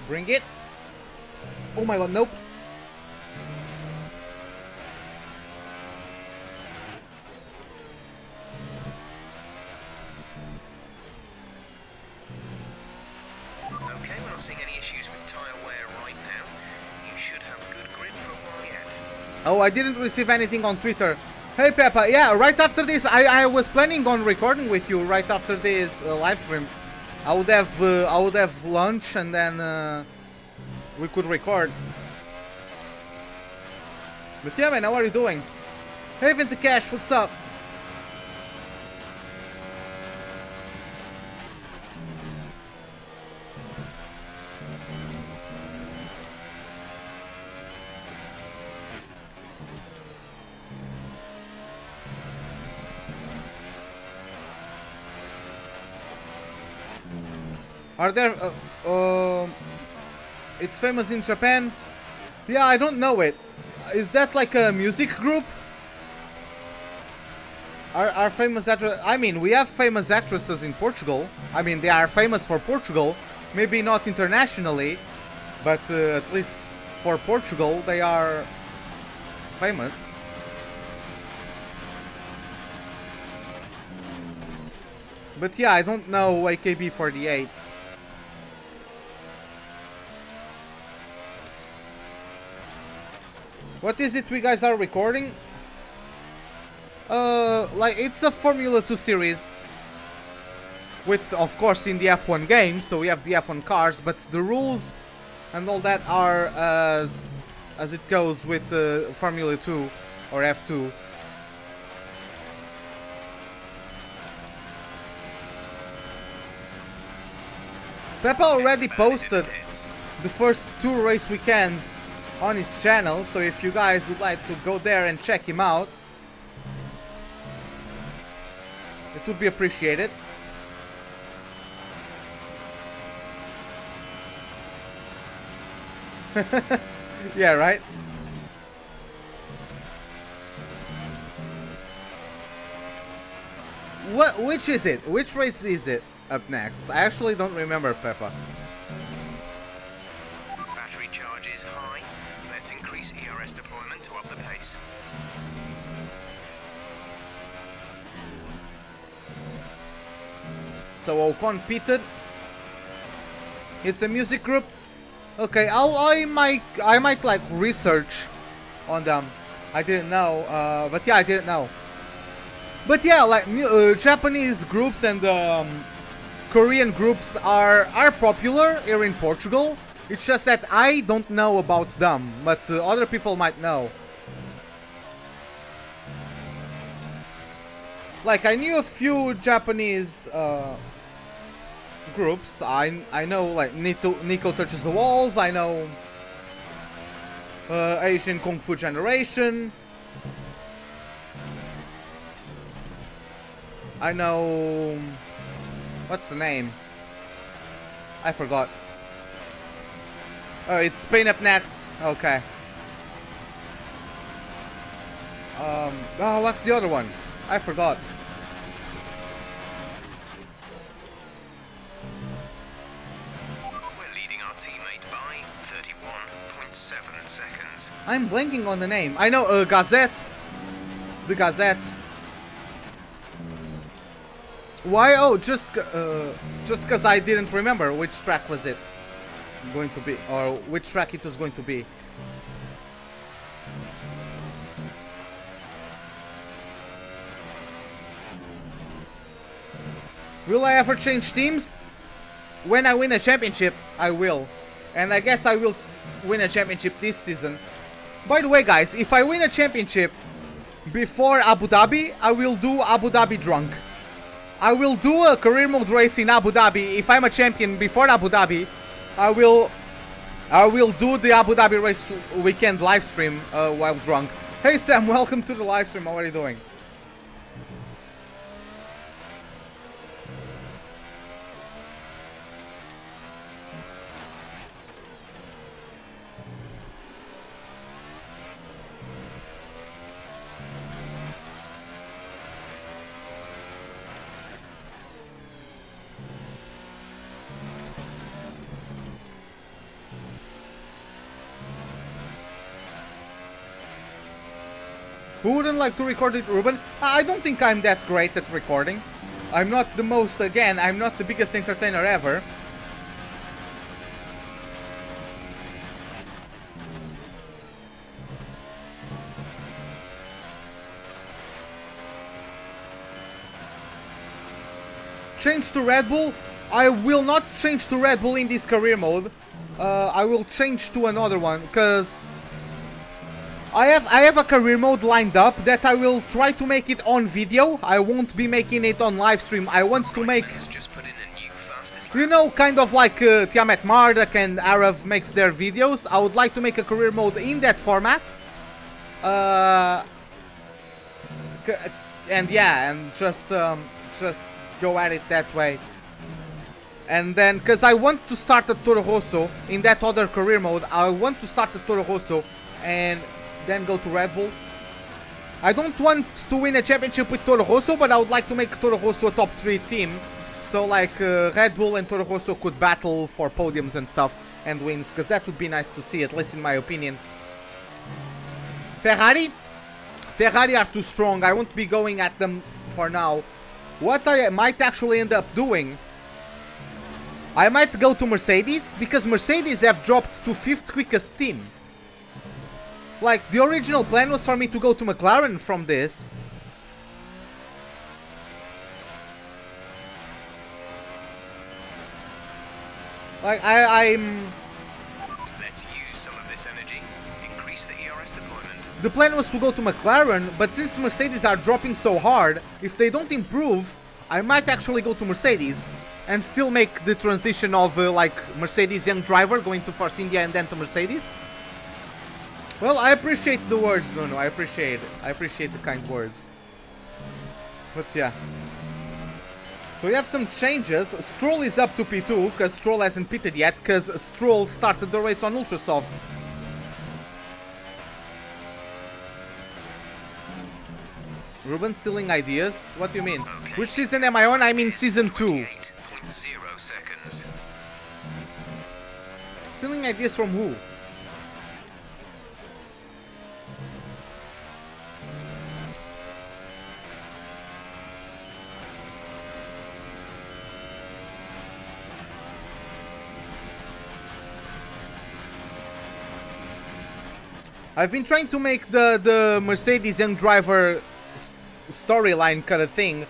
Bring it. Oh my god, nope. Okay, we're not seeing any issues with tyre wear right now. You should have good grip for a while yet. Oh, I didn't receive anything on Twitter. Hey Peppa, yeah, right after this, I was planning on recording with you right after this live stream. I would have lunch and then we could record. But yeah, man, how are you doing? Hey, Vintacash, what's up? Are there it's famous in Japan? Yeah, I don't know it. Is that like a music group? Are famous actresses? I mean, we have famous actresses in Portugal. I mean, they are famous for Portugal. Maybe not internationally, but at least for Portugal, they are famous. But yeah, I don't know AKB48. What is it we guys are recording? Like, it's a Formula 2 series. With, of course, in the F1 game, so we have the F1 cars, but the rules and all that are as it goes with Formula 2 or F2. Peppa already posted the first 2 race weekends on his channel, so if you guys would like to go there and check him out, it would be appreciated. Yeah, right? Which is it? Which race is it up next? I actually don't remember, Peppa. Battery charge is high. Let's increase ERS deployment to up the pace. So Ocon pitted. It's a music group. Okay, I might like research on them. I didn't know, but yeah, I didn't know. But yeah, like Japanese groups and Korean groups are popular here in Portugal. It's just that I don't know about them, but other people might know. Like, I knew a few Japanese groups. I know, like, Nico Touches the Walls. I know Asian Kung Fu Generation. I know... What's the name? I forgot. Oh, it's Spain up next. Okay. Oh, what's the other one? I forgot. We're leading our teammate by 31.7 seconds. I'm blanking on the name. I know, Gazette. The Gazette. Why? Oh, just because I didn't remember which track was it going to be, or which track it was going to be. Will I ever change teams? When I win a championship, I will. and I guess I will win a championship this season. By the way, guys, if I win a championship before Abu Dhabi, I will do Abu Dhabi drunk. I will do a career mode race in Abu Dhabi. If I'm a champion before Abu Dhabi, I will do the Abu Dhabi race weekend live stream while drunk. Hey Sam, welcome to the live stream. How are you doing? Who wouldn't like to record it, Ruben? I don't think I'm that great at recording. I'm not the most, again, I'm not the biggest entertainer ever. Change to Red Bull? I will not change to Red Bull in this career mode. I will change to another one, because I have a career mode lined up that I will try to make it on video. I won't be making it on live stream. I want to make, you know, kind of like Tiamat Marduk and Arav makes their videos. I would like to make a career mode in that format. And yeah, and just go at it that way. And then, because I want to start at Toro Rosso in that other career mode. I want to start at Toro Rosso and then go to Red Bull. I don't want to win a championship with Toro Rosso, but I would like to make Toro Rosso a top 3 team. So like Red Bull and Toro Rosso could battle for podiums and stuff and wins, because that would be nice to see, at least in my opinion. Ferrari are too strong. I won't be going at them for now. What I might actually end up doing, I might go to Mercedes, because Mercedes have dropped to 5th quickest team. Like, the original plan was for me to go to McLaren from this. Like, I'm... Let's use some of this energy. Increase the ERS deployment. The plan was to go to McLaren, but since Mercedes are dropping so hard, if they don't improve, I might actually go to Mercedes and still make the transition of, like, Mercedes young driver going to Force India and then to Mercedes. Well, I appreciate the words, Nuno. I appreciate it. I appreciate the kind words. But yeah. So we have some changes. Stroll is up to P2, because Stroll hasn't pitted yet, because Stroll started the race on Ultra Softs. Ruben stealing ideas? What do you mean? Okay. Which season am I on? I'm in season 2. 28.0 seconds. Stealing ideas from who? I've been trying to make the Mercedes young driver storyline kind of thing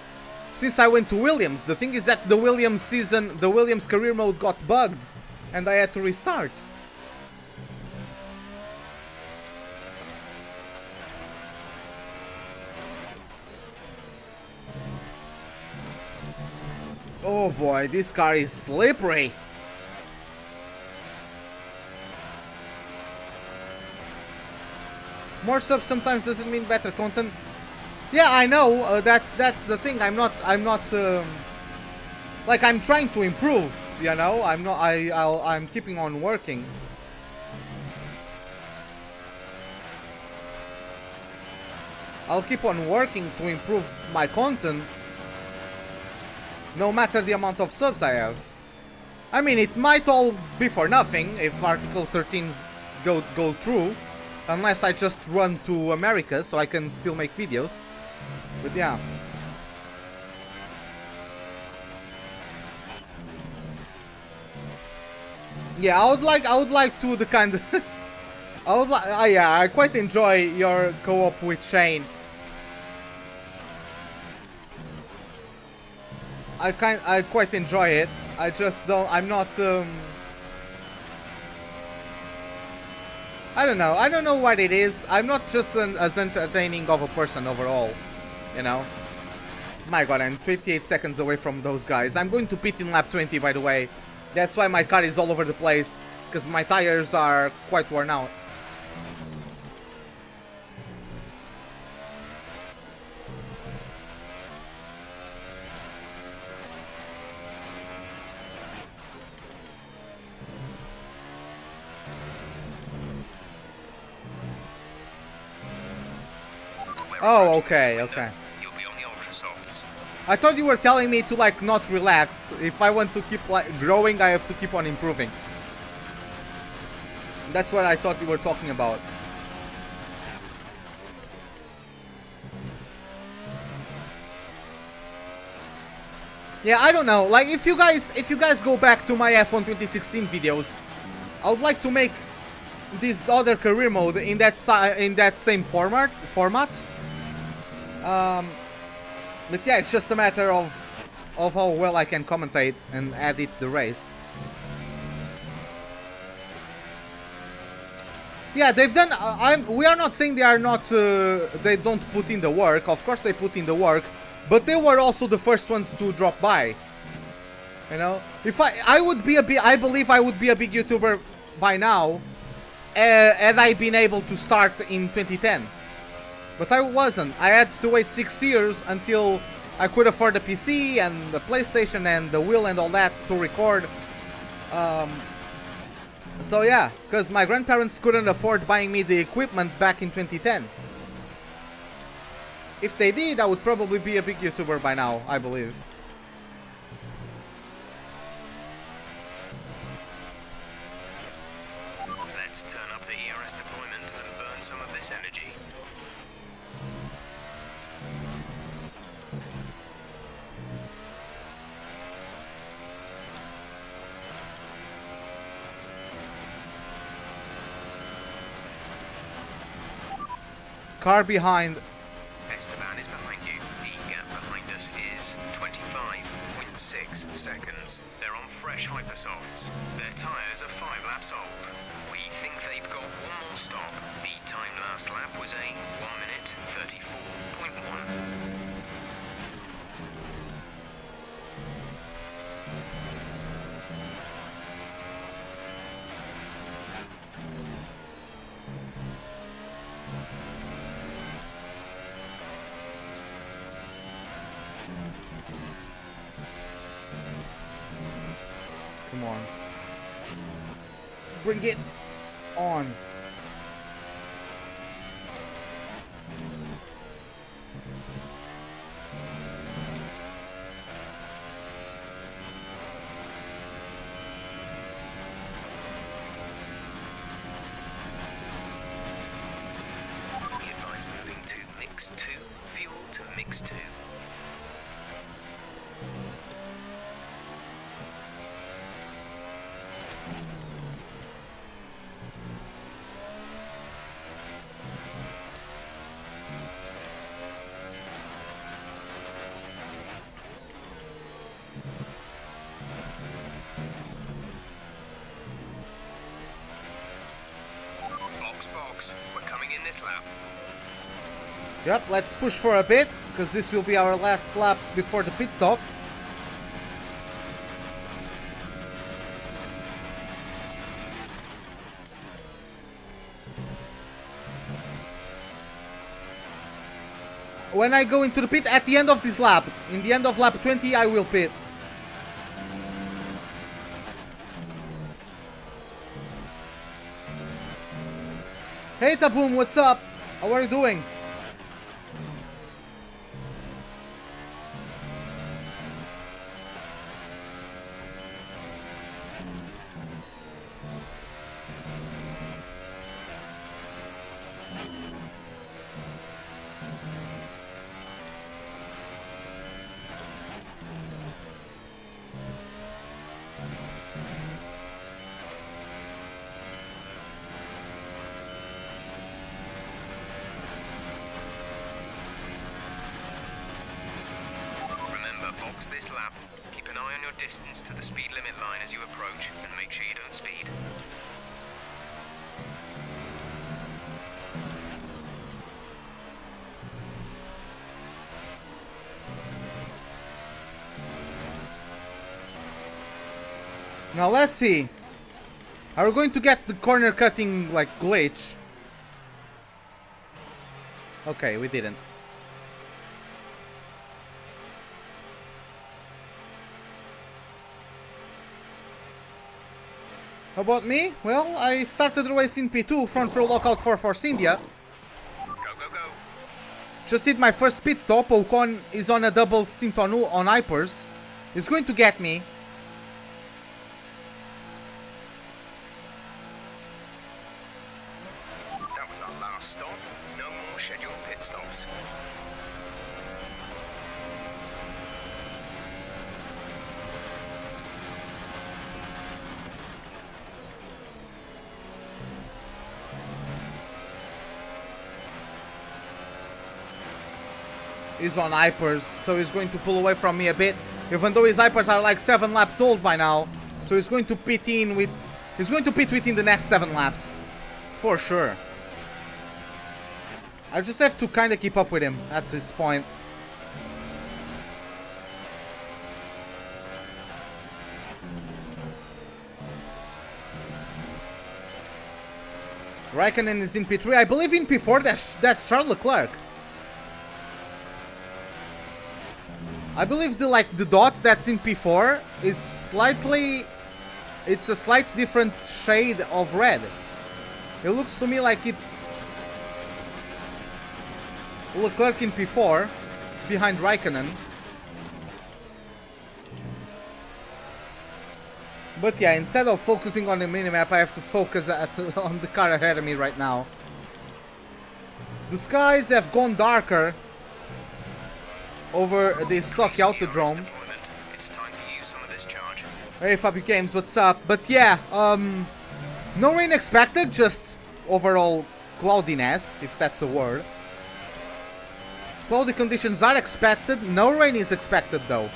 since I went to Williams. The thing is that the Williams career mode got bugged and I had to restart. Oh boy, this car is slippery. More subs sometimes doesn't mean better content. Yeah, I know. That's the thing. I'm not. Like, I'm trying to improve. You know, I'm not. I'm keeping on working. I'll keep on working to improve my content, no matter the amount of subs I have. I mean, it might all be for nothing if Article 13s go through. Unless I just run to America so I can still make videos. But yeah. Yeah, I would like to the kind of yeah, I quite enjoy your co-op with Shane. I quite enjoy it. I just don't, I'm not I don't know. I don't know what it is. I'm not just as entertaining of a person overall, you know. My god, I'm 28 seconds away from those guys. I'm going to pit in lap 20, by the way. That's why my car is all over the place, because my tires are quite worn out. Oh, okay, okay. You'll be on the ultra softs. I thought you were telling me to like not relax. If I want to keep like growing, I have to keep on improving. That's what I thought you were talking about. Yeah, I don't know. Like if you guys go back to my F1 2016 videos, I would like to make this other career mode in that same format. But yeah, it's just a matter of how well I can commentate and edit the race. Yeah, they've done. We are not saying they are not. They don't put in the work. Of course, they put in the work, but they were also the first ones to drop by. You know, if I would be I believe I would be a big YouTuber by now, had I been able to start in 2010. But I wasn't. I had to wait 6 years until I could afford the PC and the PlayStation and the wheel and all that to record. So yeah, because my grandparents couldn't afford buying me the equipment back in 2010. If they did, I would probably be a big YouTuber by now, I believe. Let's turn up the ERS deployment and burn some of this energy. Car behind. Esteban is behind you. The gap behind us is 25.6 seconds. They're on fresh hypersofts. Their tyres are 5 laps old. We think they've got one more stop. The time last lap was a 1 minute 34.1. Come on. Bring it on. We advise moving to mix 2, fuel to mix 2. Box, we're coming in this lap. Yep, let's push for a bit, because this will be our last lap before the pit stop. When I go into the pit at the end of this lap, in the end of lap 20, I will pit. Hey Taboom, what's up? How are you doing? Box this lap. Keep an eye on your distance to the speed limit line as you approach, and make sure you don't speed. Now let's see. Are we going to get the corner cutting like glitch? Okay, we didn't. How about me? Well, I started the race in P2, front row lockout for Force India. Go, go, go. Just did my first pit stop. Ocon is on a double stint on Hypers. He's going to get me. That was our last stop. No more scheduled pit stops. He's on Hypers, so he's going to pull away from me a bit. Even though his Hypers are like 7 laps old by now. So he's going to pit in with... He's going to pit within the next 7 laps. For sure. I just have to kind of keep up with him at this point. Raikkonen is in P3. I believe in P4 that's Charles Leclerc. I believe the dot that's in P4 is slightly... It's a slight different shade of red. It looks to me like it's Leclerc in P4 behind Raikkonen. But yeah, instead of focusing on the minimap, I have to focus on the car ahead of me right now. The skies have gone darker over this Sochi Autodrome. It's time to use some of this charge. Hey Fabio Games, what's up? But yeah, no rain expected, just overall cloudiness, if that's a word. Cloudy conditions are expected, no rain is expected though.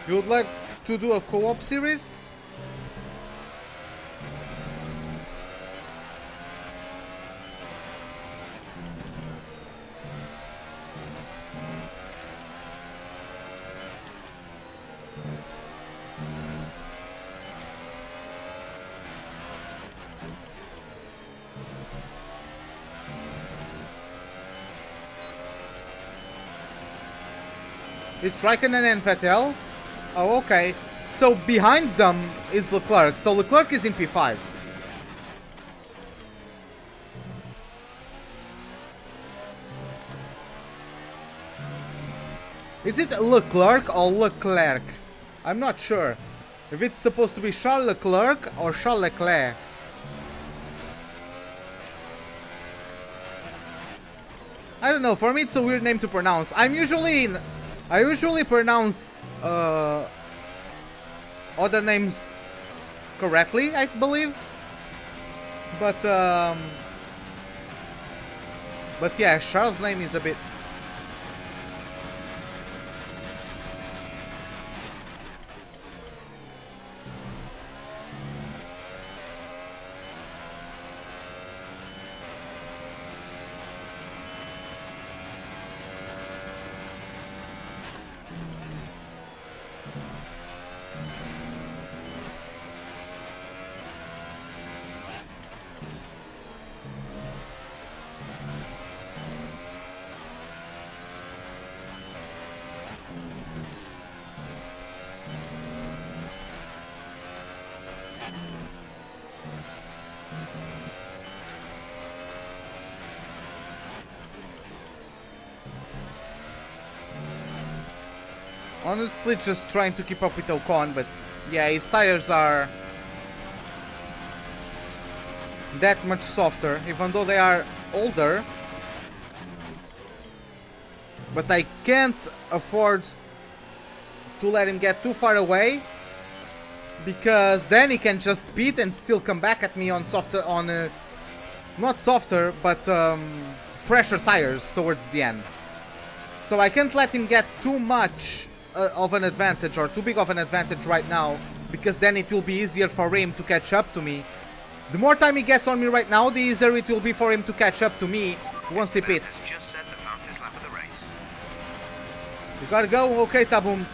You would like to do a co-op series? It's Raikkonen and Vettel. Oh, okay. So behind them is Leclerc. So Leclerc is in P5. Is it Leclerc or Leclerc? I'm not sure. If it's supposed to be Charles Leclerc or Charles Leclerc. I don't know. For me, it's a weird name to pronounce. I usually pronounce other names correctly, I believe. But yeah, Charles' name is a bit... Honestly, just trying to keep up with Ocon, but yeah, his tires are that much softer, even though they are older. But I can't afford to let him get too far away because then he can just beat and still come back at me on softer, not softer, but fresher tires towards the end. So I can't let him get too much of an advantage, or too big of an advantage right now, because then it will be easier for him to catch up to me. The more time he gets on me right now, the easier it will be for him to catch up to me once he pits. Just set the fastest lap of the race. You gotta go, okay, Taboom.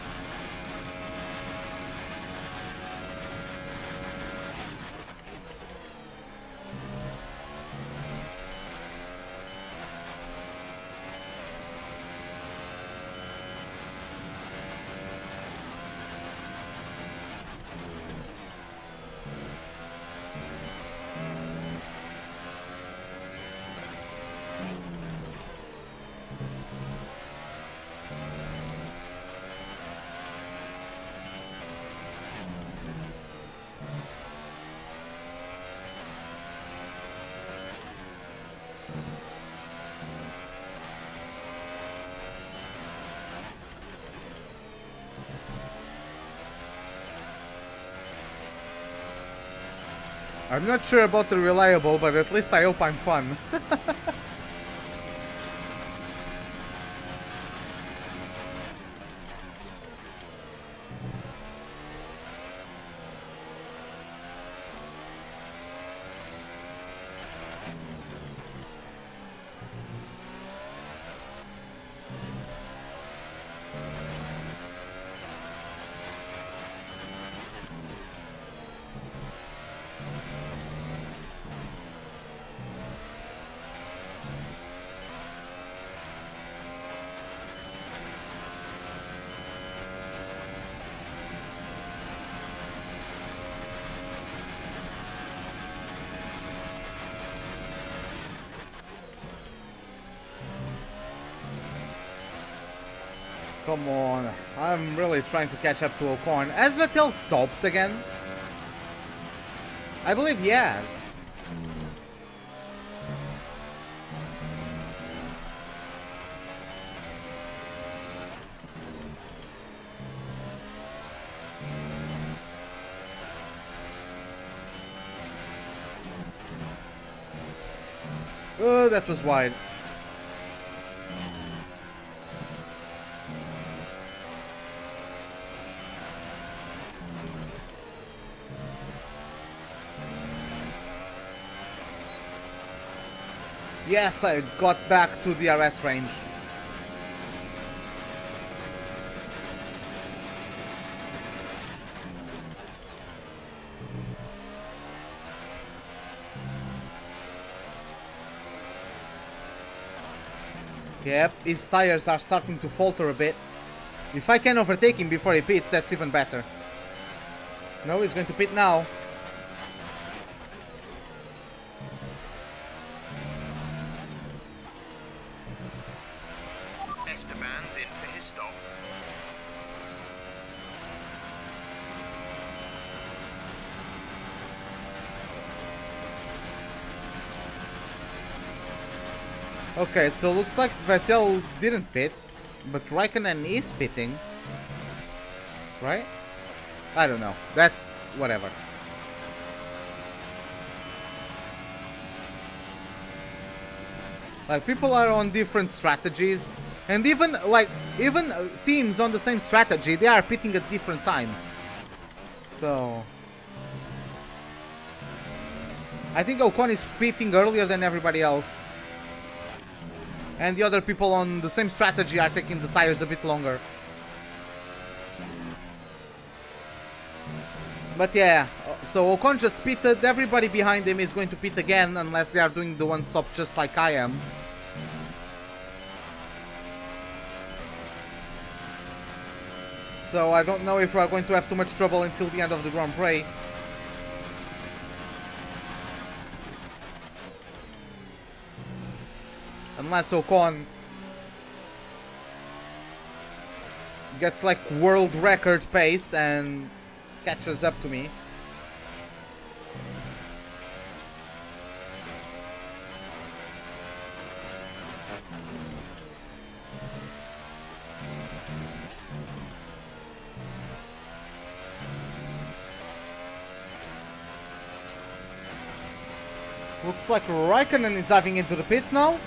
I'm not sure about the reliable, but at least I hope I'm fun. Come on, I'm really trying to catch up to Ocon. Has Vettel stopped again? I believe he has. Oh, that was wide. Yes, I got back to the DRS range. Yep, his tires are starting to falter a bit. If I can overtake him before he pits, that's even better. No, he's going to pit now. Esteban's in for his stop. Okay, so looks like Vettel didn't pit, but Raikkonen is pitting. Right? I don't know. That's whatever. Like, people are on different strategies, and even teams on the same strategy, they are pitting at different times. So I think Ocon is pitting earlier than everybody else, and the other people on the same strategy are taking the tires a bit longer. But yeah, so Ocon just pitted, everybody behind him is going to pit again unless they are doing the one stop just like I am. So I don't know if we are going to have too much trouble until the end of the Grand Prix. Unless Ocon gets like world record pace and catches up to me. Looks like Raikkonen is diving into the pits now.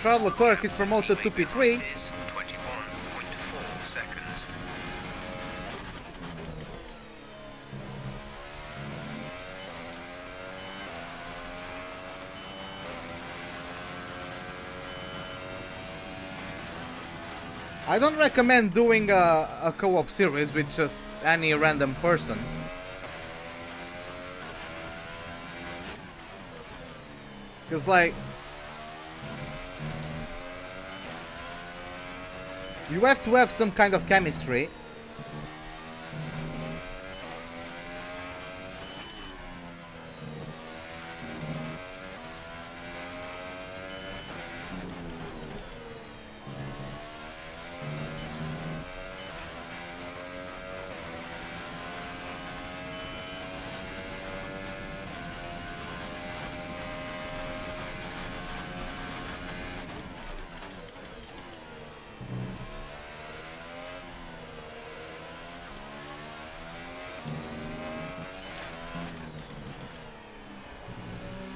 Charles Leclerc is promoted to P3. Is 21.4 seconds. I don't recommend doing a co-op series with just any random person. Because, like, you have to have some kind of chemistry.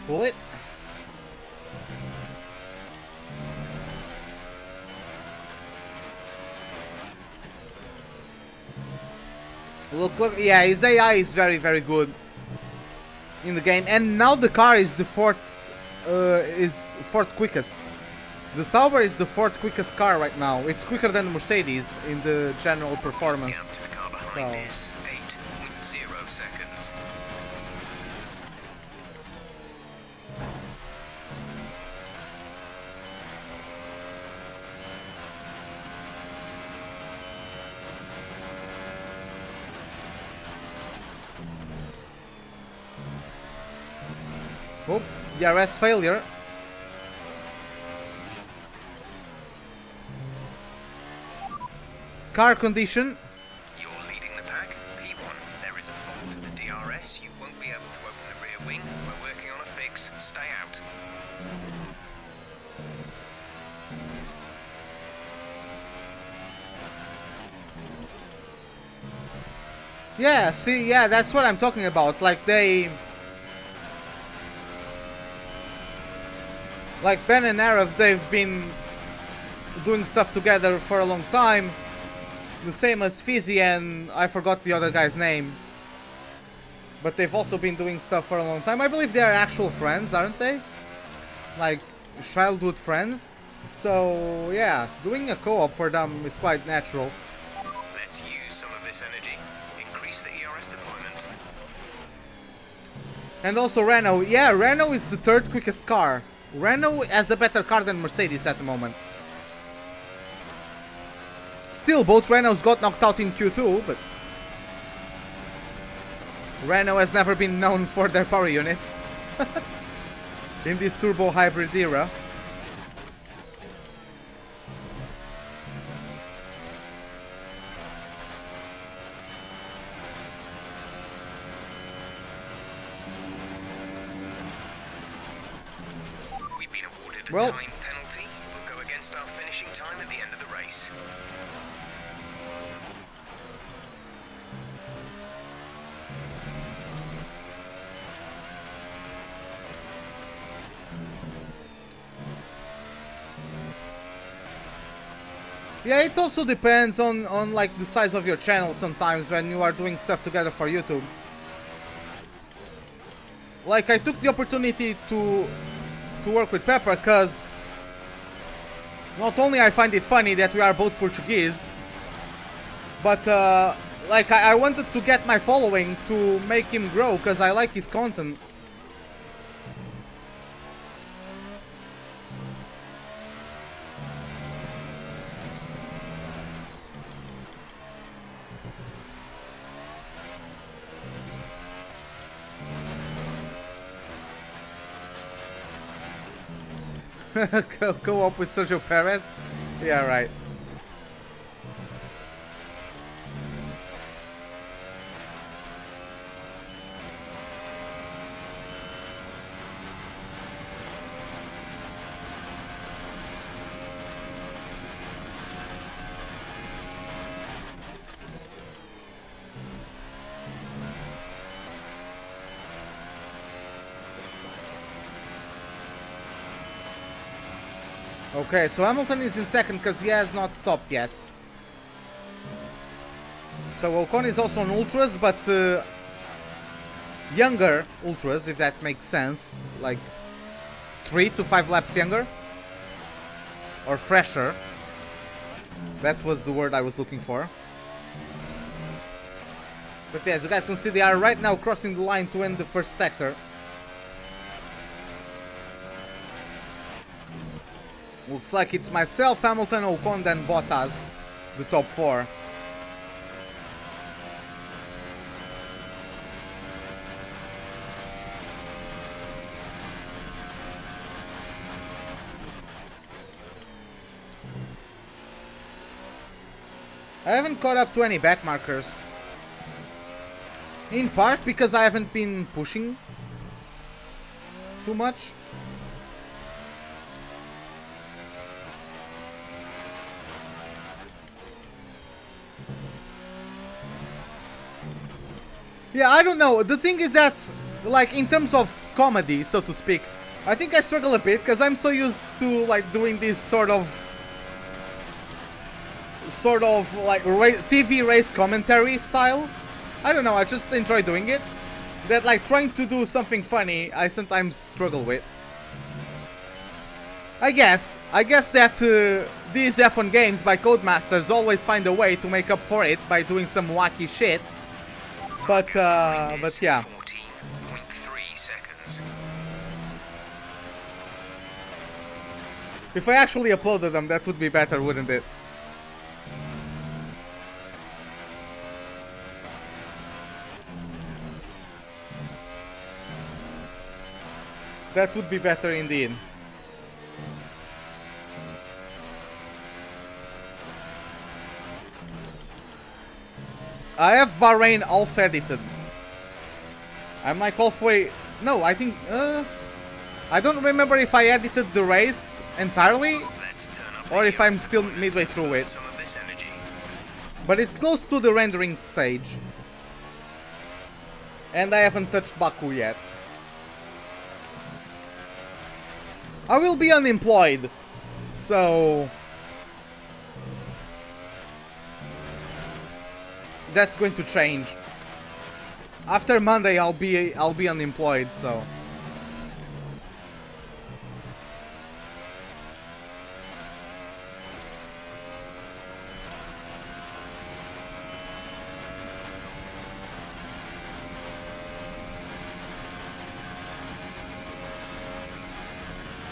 Pull it. Look, yeah, his AI is very, very good in the game, and now the car is the fourth quickest. The Sauber is the fourth quickest car right now. It's quicker than the Mercedes in the general performance. Gap to the car behind is 8.0 seconds. Oh, DRS failure. Car condition. You're leading the pack. P1, there is a fault to the DRS. You won't be able to open the rear wing. We're working on a fix. Stay out. Yeah, see, yeah, that's what I'm talking about. Like, like Ben and Arif, they've been doing stuff together for a long time. The same as Fizzy and I forgot the other guy's name. But they've also been doing stuff for a long time. I believe they are actual friends, aren't they? Like, childhood friends. So, yeah, doing a co-op for them is quite natural. Let's use some of this energy. Increase the ERS deployment. And also Renault. Yeah, Renault is the third quickest car. Renault has a better car than Mercedes at the moment. Still, both Renaults got knocked out in Q2, but Renault has never been known for their power units in this turbo hybrid era. We've been awarded a Well, time penalty. We'll go against our finishing time at the end of the race. yeah, it also depends on like the size of your channel sometimes when you are doing stuff together for YouTube. Like, I took the opportunity to work with Pepper because not only I find it funny that we are both Portuguese, but like I wanted to get my following to make him grow because I like his content. Go up with Sergio Perez? Yeah, right. Okay, so Hamilton is in second because he has not stopped yet. So Ocon is also on ultras, but younger ultras, if that makes sense, like 3 to 5 laps younger, or fresher. That was the word I was looking for. But yeah, as you guys can see, they are right now crossing the line to end the first sector. Looks like it's myself, Hamilton, Ocon, then Bottas, the top 4. I haven't caught up to any back markers. In part because I haven't been pushing too much. Yeah, I don't know. The thing is that, like, in terms of comedy, so to speak, I think I struggle a bit because I'm so used to, like, doing this sort of like TV race commentary style. I don't know, I just enjoy doing it. That, like, trying to do something funny, I sometimes struggle with. I guess that these F1 games by Codemasters always find a way to make up for it by doing some wacky shit. But yeah. 14.3 seconds. If I actually uploaded them, that would be better, wouldn't it? That would be better indeed. I have Bahrain half edited. I'm like halfway. No, I think. I don't remember if I edited the race entirely or if I'm still midway through it. But it's close to the rendering stage. And I haven't touched Baku yet. I will be unemployed, so that's going to change. After Monday, I'll be unemployed, so.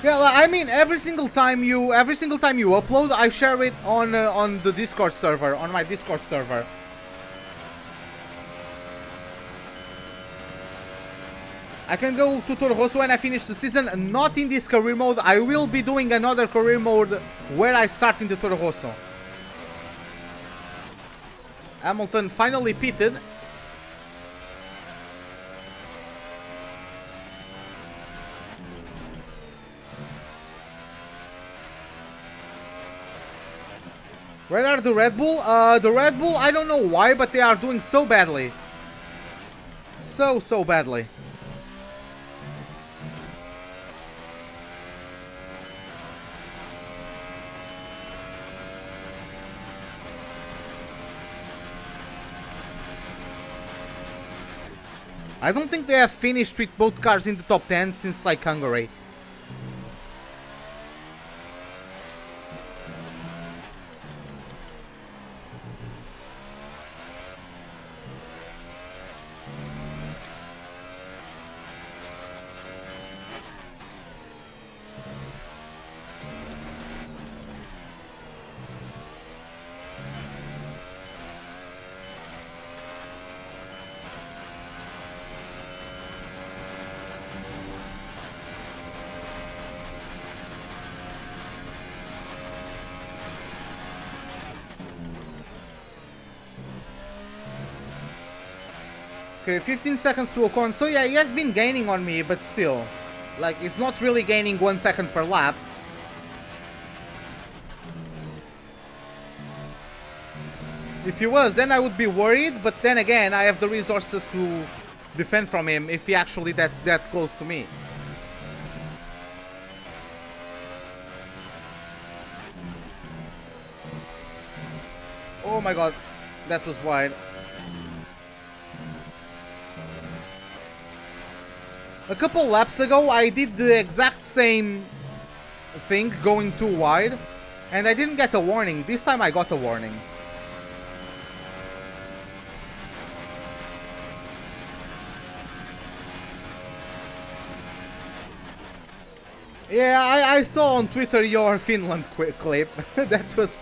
Yeah, I mean, every single time you upload, I share it on the Discord server, on my Discord server. I can go to Toro Rosso when I finish the season, not in this career mode. I will be doing another career mode where I start in the Toro Rosso. Hamilton finally pitted. Where are the Red Bull? The Red Bull, I don't know why, but they are doing so badly. So badly. I don't think they have finished with both cars in the top 10 since, like, Hungary. Okay, 15 seconds to Ocon. So yeah, he has been gaining on me, but still. Like, he's not really gaining 1 second per lap. If he was, then I would be worried, but then again, I have the resources to defend from him if he actually gets that close to me. Oh my god, that was wide. A couple laps ago, I did the exact same thing, going too wide, and I didn't get a warning. This time I got a warning. Yeah, I saw on Twitter your Finland clip. That was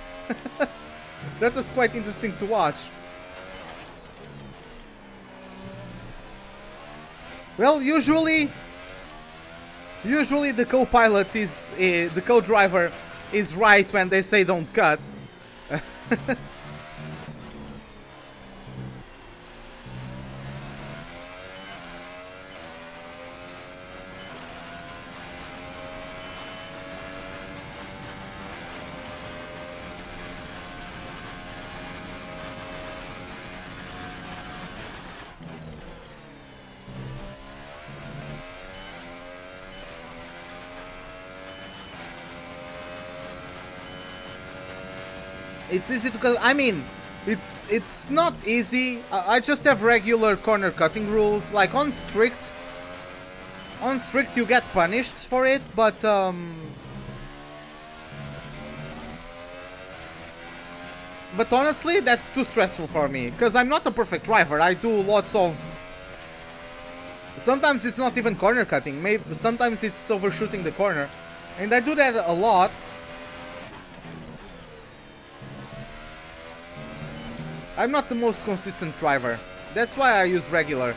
that was quite interesting to watch. Well, usually the co-pilot is the co-driver is right when they say don't cut. It's easy to, I mean, it's not easy. I just have regular corner cutting rules. Like on strict you get punished for it, but honestly that's too stressful for me, because I'm not a perfect driver. I do lots of, sometimes it's not even corner cutting, maybe sometimes it's overshooting the corner, and I do that a lot. I'm not the most consistent driver. That's why I use regular.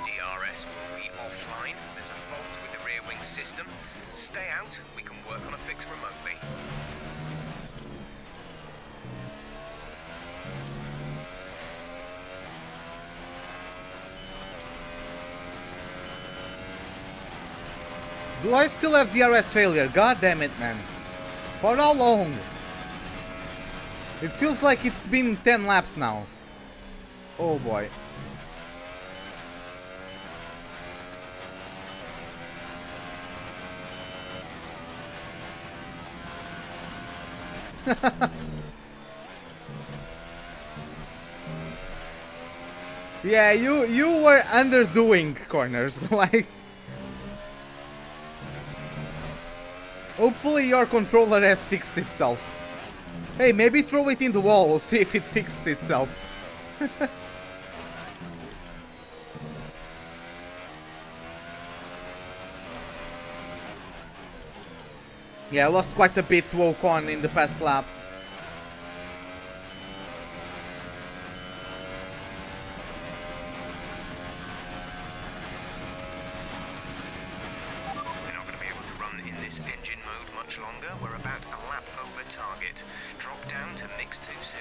DRS will be offline. There's a fault with the rear wing system. Stay out. We can work on a fix remotely. Do I still have DRS failure? God damn it, man. For how long? It feels like it's been 10 laps now. Oh boy. Yeah, you were underdoing corners. Like, hopefully your controller has fixed itself. Hey, maybe throw it in the wall, we'll see if it fixed itself. Yeah, I lost quite a bit to Ocon in the past lap. We're not going to be able to run in this engine mode much longer. We're about a lap over target. Drop down to mix too soon.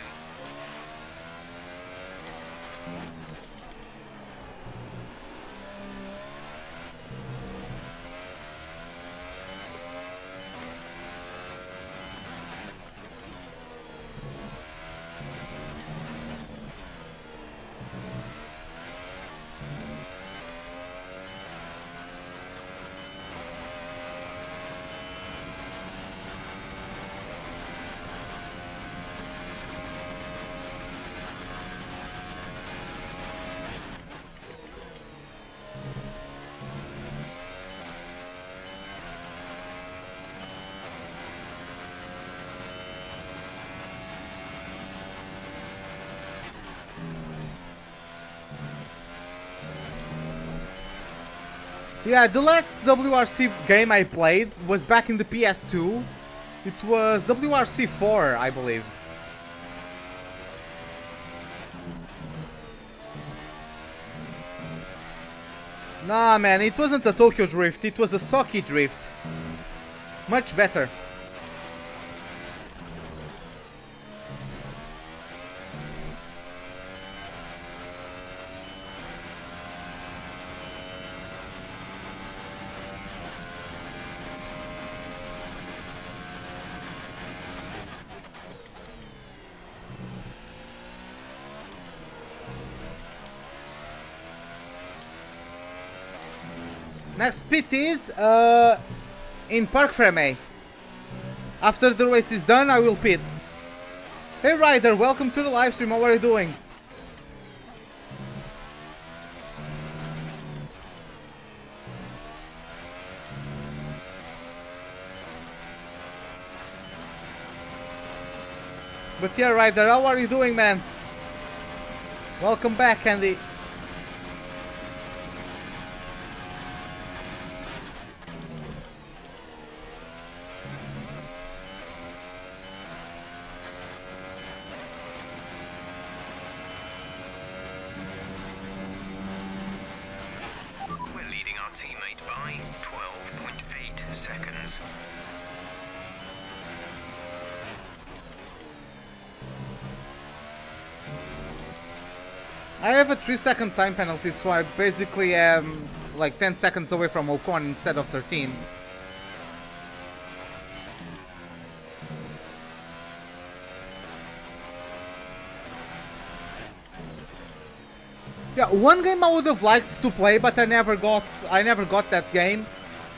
Yeah, the last WRC game I played was back in the PS2. It was WRC 4, I believe. Nah, man, it wasn't a Tokyo Drift, it was a Sochi Drift. Much better. Next pit is in Park Freme. After the race is done, I will pit. Hey Ryder, welcome to the live stream. How are you doing? But yeah, Ryder, how are you doing, man? Welcome back, Andy. We're leading our teammate by 12.8 seconds. I have a 3-second time penalty, so I basically am like 10 seconds away from Ocon instead of 13. Yeah, one game I would have liked to play, but I never got that game,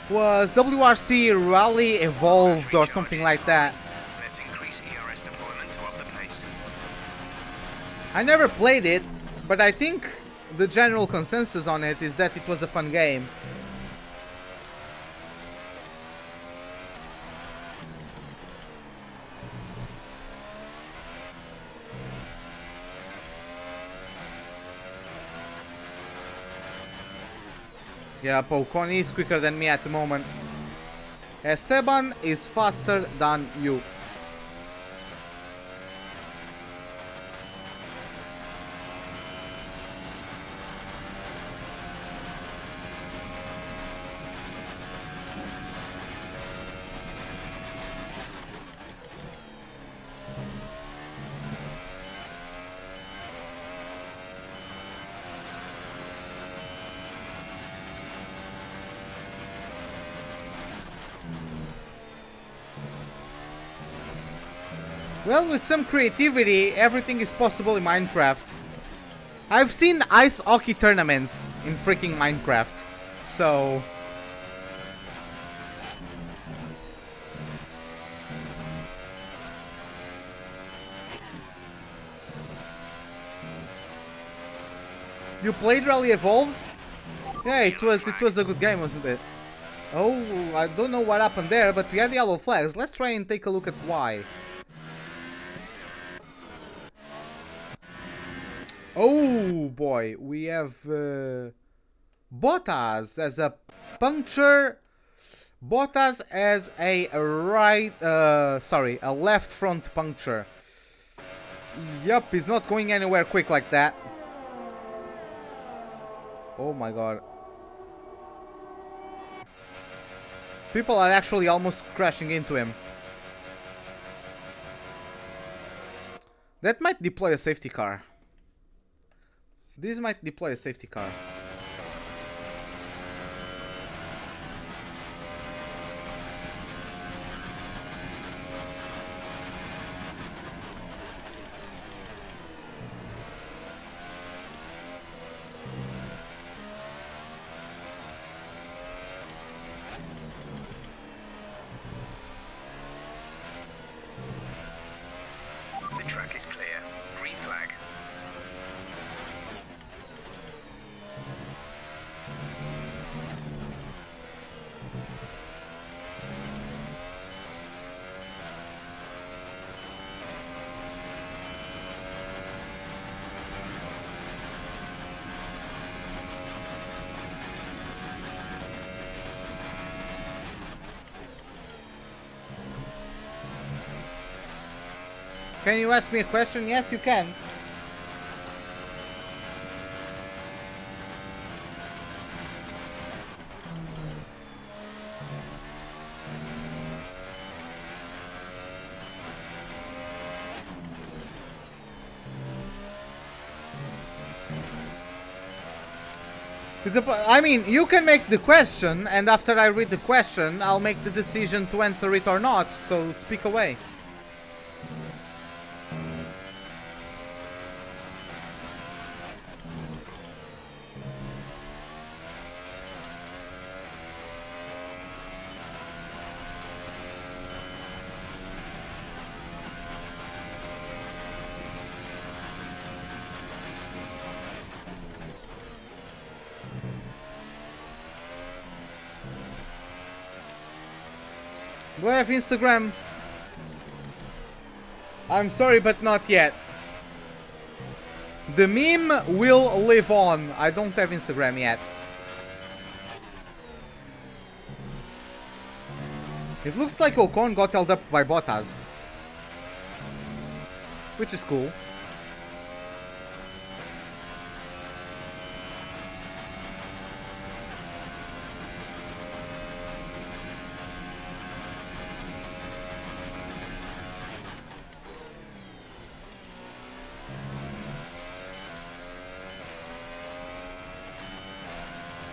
was WRC Rally Evolved or something like that. Let's increase ERS deployment to up the pace. I never played it, but I think the general consensus on it is that it was a fun game. Yeah, Ocon is quicker than me at the moment. Esteban is faster than you. Well, with some creativity, everything is possible in Minecraft. I've seen ice hockey tournaments in freaking Minecraft, so... You played Rally Evolved? Yeah, it was a good game, wasn't it? Oh, I don't know what happened there, but we had yellow flags. Let's try and take a look at why. Oh boy, we have Bottas as a puncture. Bottas as a a left front puncture. Yup, he's not going anywhere quick like that. Oh my god. People are actually almost crashing into him. That might deploy a safety car. This might deploy a safety car. The track is clear. Green flag. Can you ask me a question? Yes, you can. I mean, you can make the question, and after I read the question, I'll make the decision to answer it or not, so speak away. Do I have Instagram? I'm sorry, but not yet. The meme will live on. I don't have Instagram yet. It looks like Ocon got held up by Bottas, which is cool.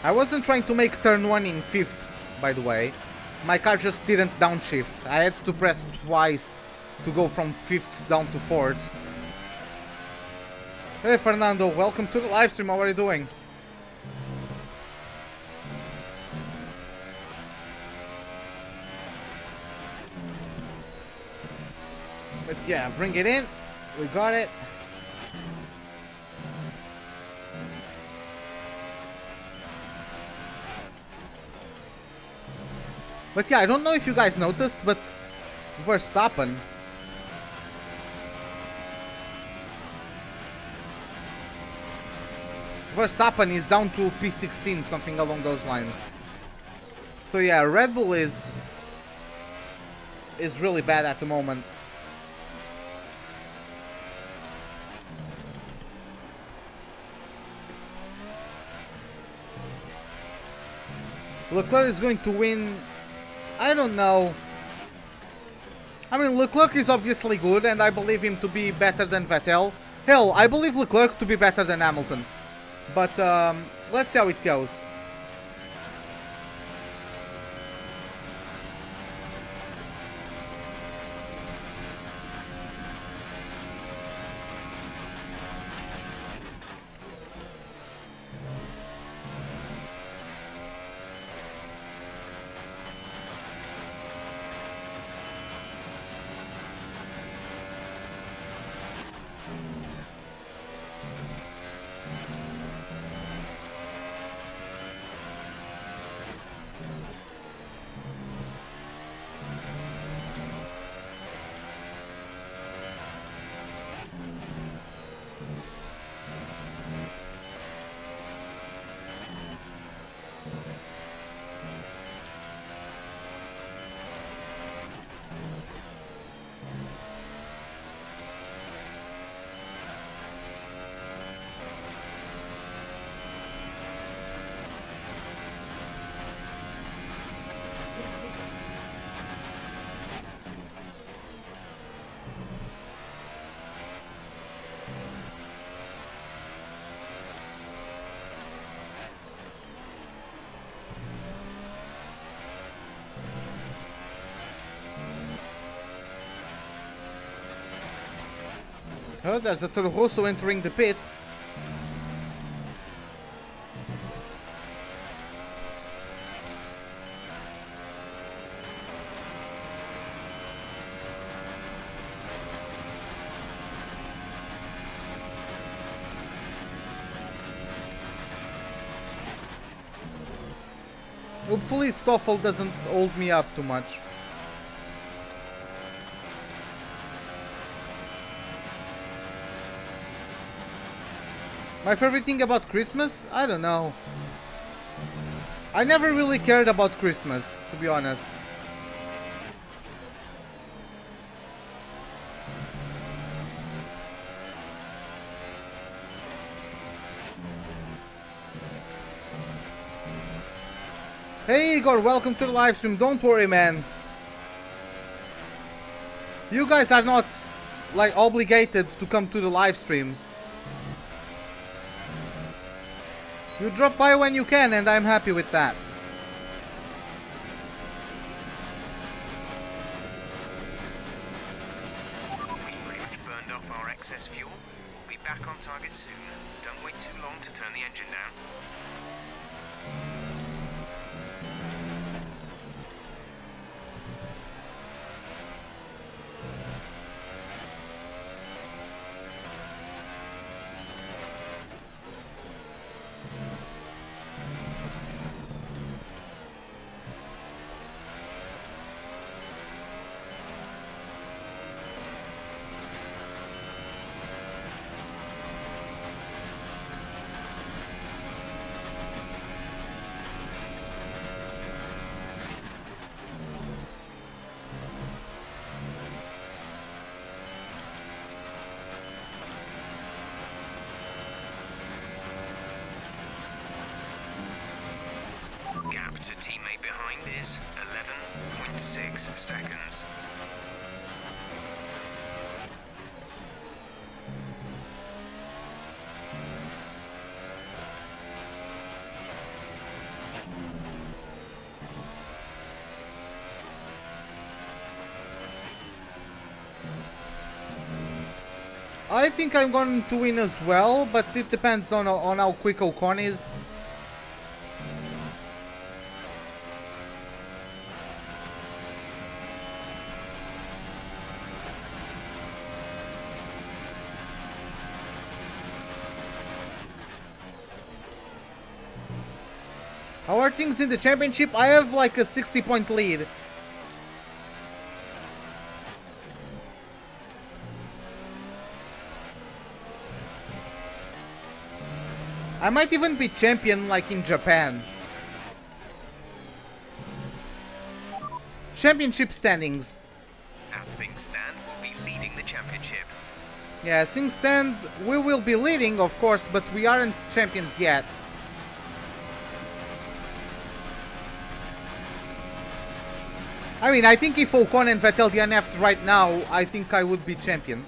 I wasn't trying to make turn 1 in 5th, by the way. My car just didn't downshift. I had to press twice to go from 5th down to 4th. Hey Fernando, welcome to the live stream. How are you doing? But yeah, bring it in. We got it. But yeah, I don't know if you guys noticed, but Verstappen is down to P16, something along those lines. So yeah, Red Bull is really bad at the moment. Leclerc is going to win. I don't know. I mean, Leclerc is obviously good, and I believe him to be better than Vettel. Hell, I believe Leclerc to be better than Hamilton. But let's see how it goes. Oh, there's a Toro Rosso entering the pits. Hopefully Stoffel doesn't hold me up too much. My favorite thing about Christmas? I don't know. I never really cared about Christmas, to be honest. Hey Igor, welcome to the live stream. Don't worry, man. You guys are not, like, obligated to come to the live streams. You drop by when you can, and I'm happy with that. We pretty much burned off our excess fuel. We'll be back on target soon. Don't wait too long to turn the engine down. to teammate behind is 11.6 seconds. I think I'm going to win as well, but it depends on how quick Ocon is. How are things in the championship? I have like a 60-point lead. I might even be champion like in Japan. Championship standings. As things stand, we'll be leading the championship. Yeah, as things stand, we will be leading, of course, but we aren't champions yet. I mean, I think if Ocon and Vettel DNF'd right now, I think I would be champion.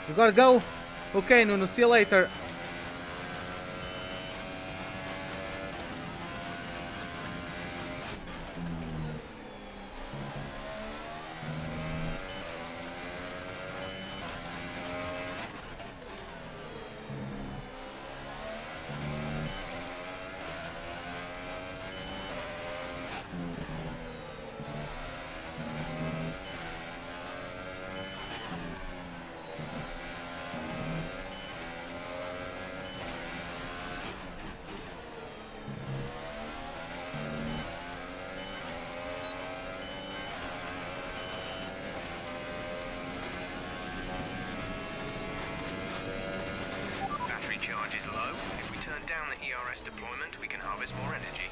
You gotta go. Okay, Nuno, see you later. Charge is low. If we turn down the ERS deployment, we can harvest more energy.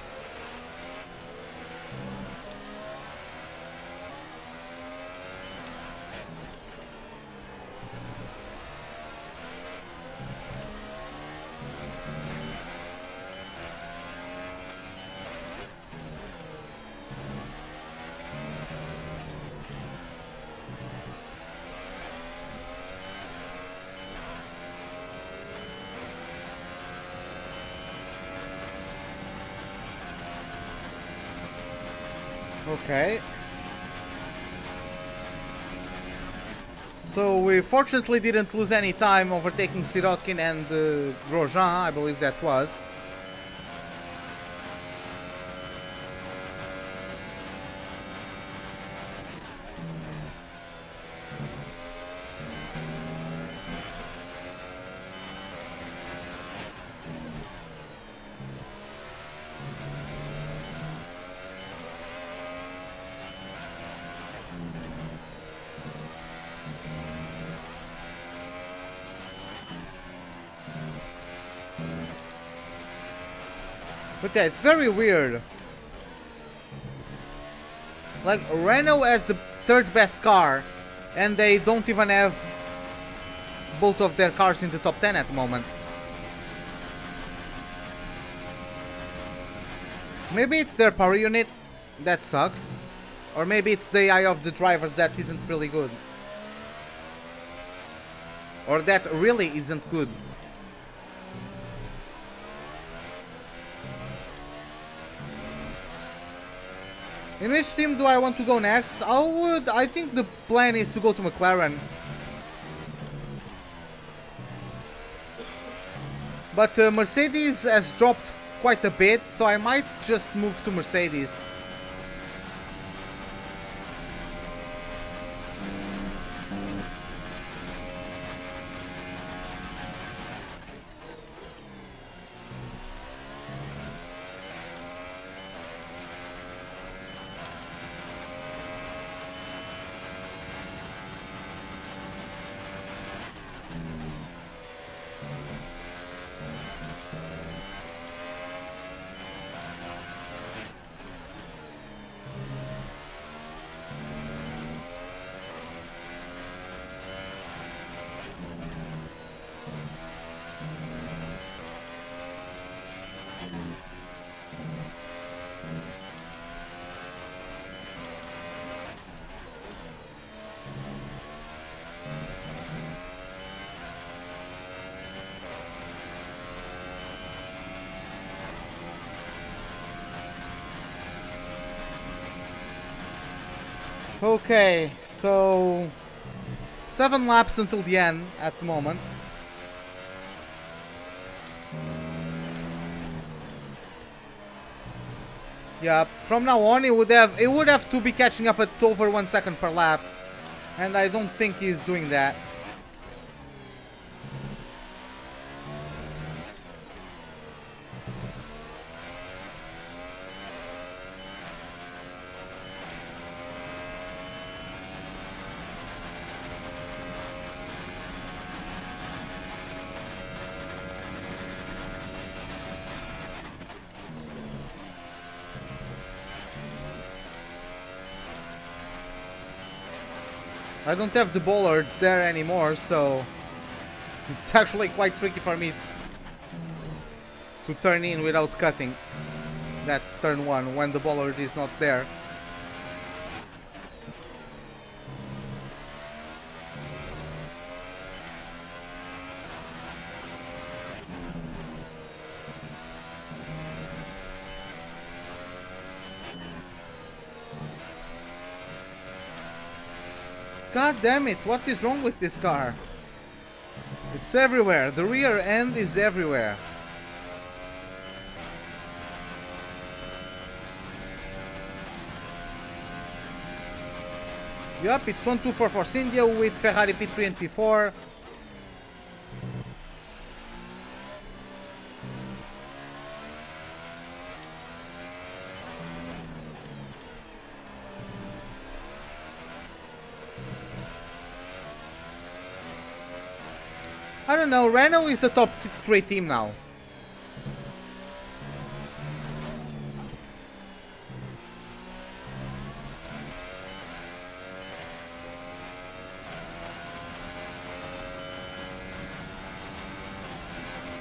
Okay. So we fortunately didn't lose any time overtaking Sirotkin and Grosjean, I believe that was. But yeah, it's very weird. Like, Renault has the third best car, and they don't even have both of their cars in the top 10 at the moment. Maybe it's their power unit that sucks, or maybe it's the eye of the drivers that isn't really good. Or that really isn't good. In which team do I want to go next? I think the plan is to go to McLaren. But Mercedes has dropped quite a bit, so I might just move to Mercedes. Okay, so 7 laps until the end at the moment. Yeah, from now on it would have to be catching up at over 1 second per lap, and I don't think he's doing that. I don't have the bollard there anymore, so it's actually quite tricky for me to turn in without cutting that turn 1 when the bollard is not there. God damn it, what is wrong with this car? It's everywhere, the rear end is everywhere. Yup, it's 1-2 for Force India with Ferrari P3 and P4. I don't know, Renault is a top 3 team now.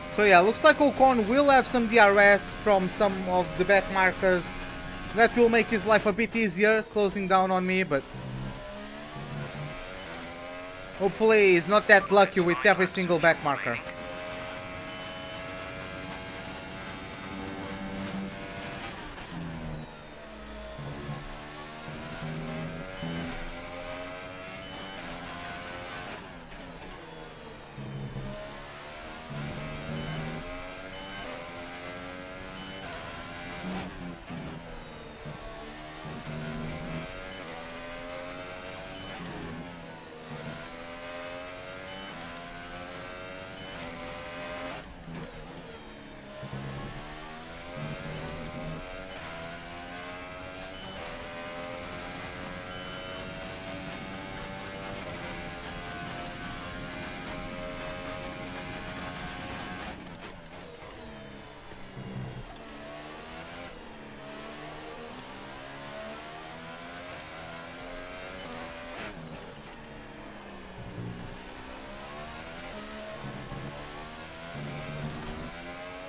So yeah, looks like Ocon will have some DRS from some of the back markers. That will make his life a bit easier, closing down on me, but hopefully he's not that lucky with every single back marker.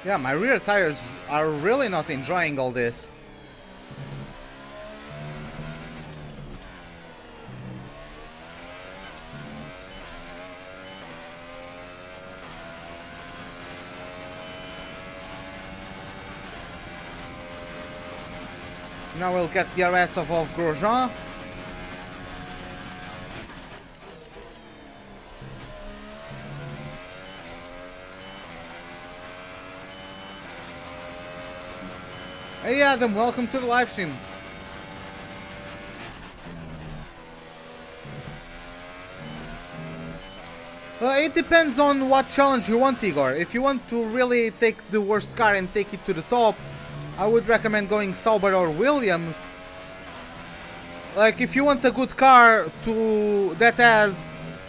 Yeah, my rear tires are really not enjoying all this. Now we'll get the DRS of Grosjean. Hey Adam, welcome to the live stream. It depends on what challenge you want, Igor. If you want to really take the worst car and take it to the top, I would recommend going Sauber or Williams. Like, if you want a good car that has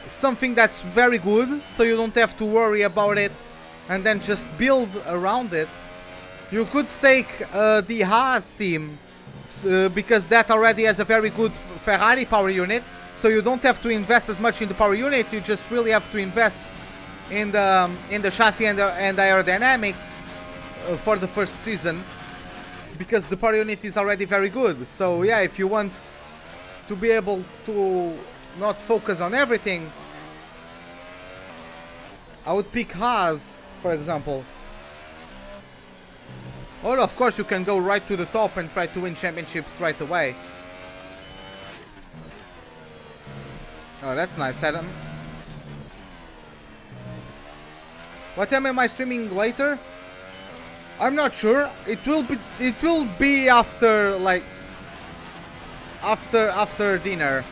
something that's very good, so you don't have to worry about it and then just build around it, you could take the Haas team, because that already has a very good Ferrari power unit, so you don't have to invest as much in the power unit, you just really have to invest in the chassis and the aerodynamics. for the first season, because the power unit is already very good. So yeah, if you want to be able to not focus on everything, I would pick Haas, for example. Or of course you can go right to the top and try to win championships right away. Oh, that's nice, Adam. What time am I streaming later? I'm not sure. It will be after, like, after dinner.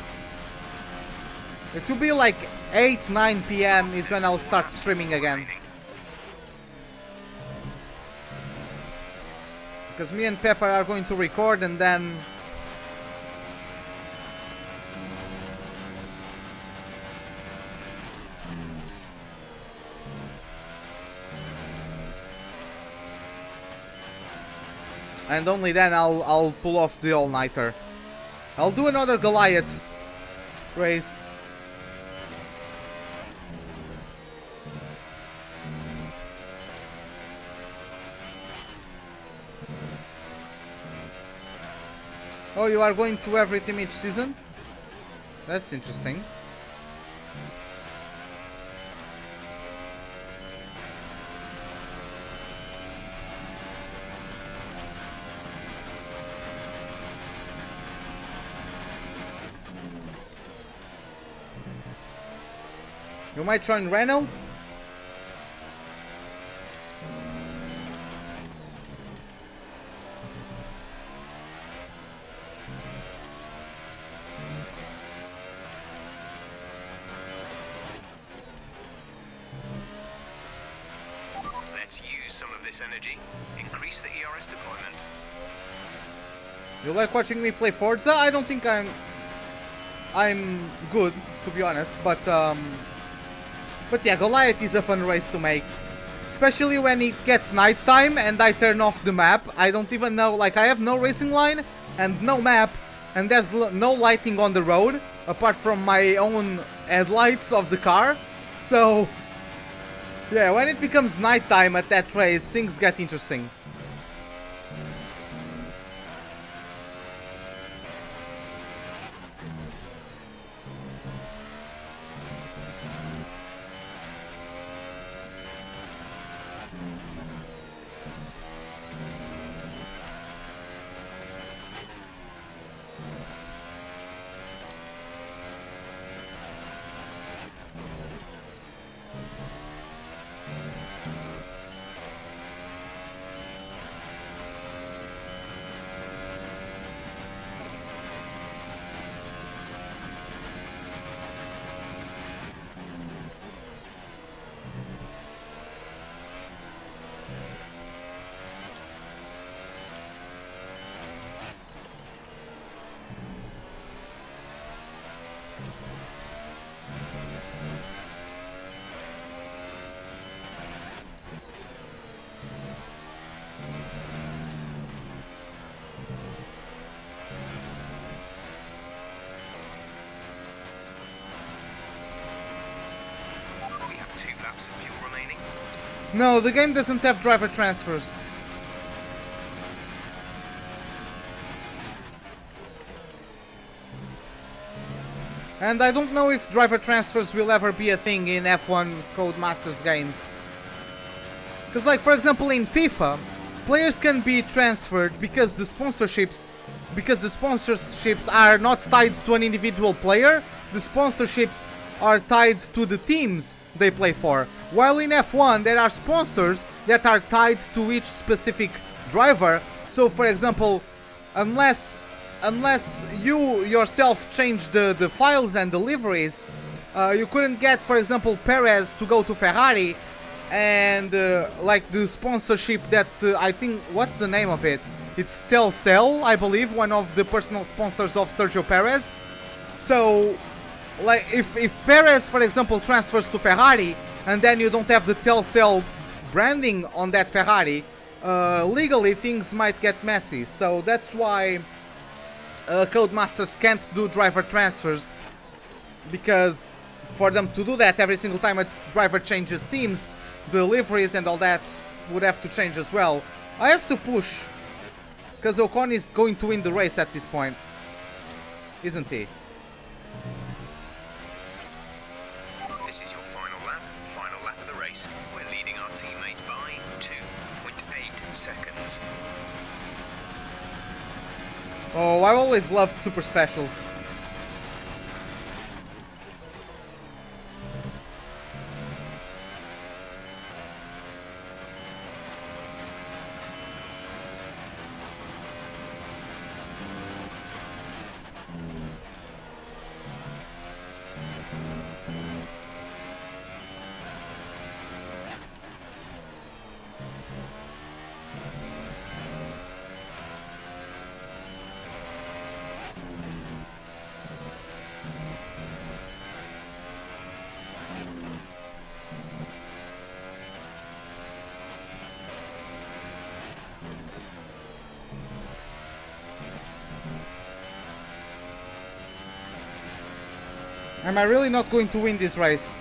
It will be like 8-9 p.m. is when I'll start streaming again. Because me and Pepper are going to record, and then only then I'll pull off the all-nighter. I'll do another Goliath race. Oh, you are going to every team each season? That's interesting. You might join Renault? Let's use some of this energy. Increase the ERS deployment. You like watching me play Forza? I don't think I'm good, to be honest, but yeah, Goliath is a fun race to make. Especially when it gets nighttime and I turn off the map. I don't even know, like, I have no racing line and no map, and there's no lighting on the road apart from my own headlights of the car. So yeah, when it becomes nighttime at that race, things get interesting. No, the game doesn't have driver transfers. And I don't know if driver transfers will ever be a thing in F1 Codemasters games. Because, like, for example, in FIFA, players can be transferred because the sponsorships are not tied to an individual player. The sponsorships are tied to the teams they play for. While in F1 there are sponsors that are tied to each specific driver. So for example, unless you yourself change the files and the liveries, you couldn't get, for example, Perez to go to Ferrari, and like the sponsorship that I think, what's the name of it? It's SILL, I believe, one of the personal sponsors of Sergio Perez. So like if Perez, for example, transfers to Ferrari and then you don't have the SILL branding on that Ferrari, legally things might get messy. So that's why Codemasters can't do driver transfers, because for them to do that every single time a driver changes teams, the liveries and all that would have to change as well. I have to push, because Ocon is going to win the race at this point, isn't he? This is your final lap of the race. We're leading our teammate by 2.8 seconds. Oh, I always loved super specials. Am I really not going to win this race?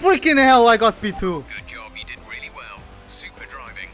Freaking hell, I got P2. Good job, you did really well. Super driving.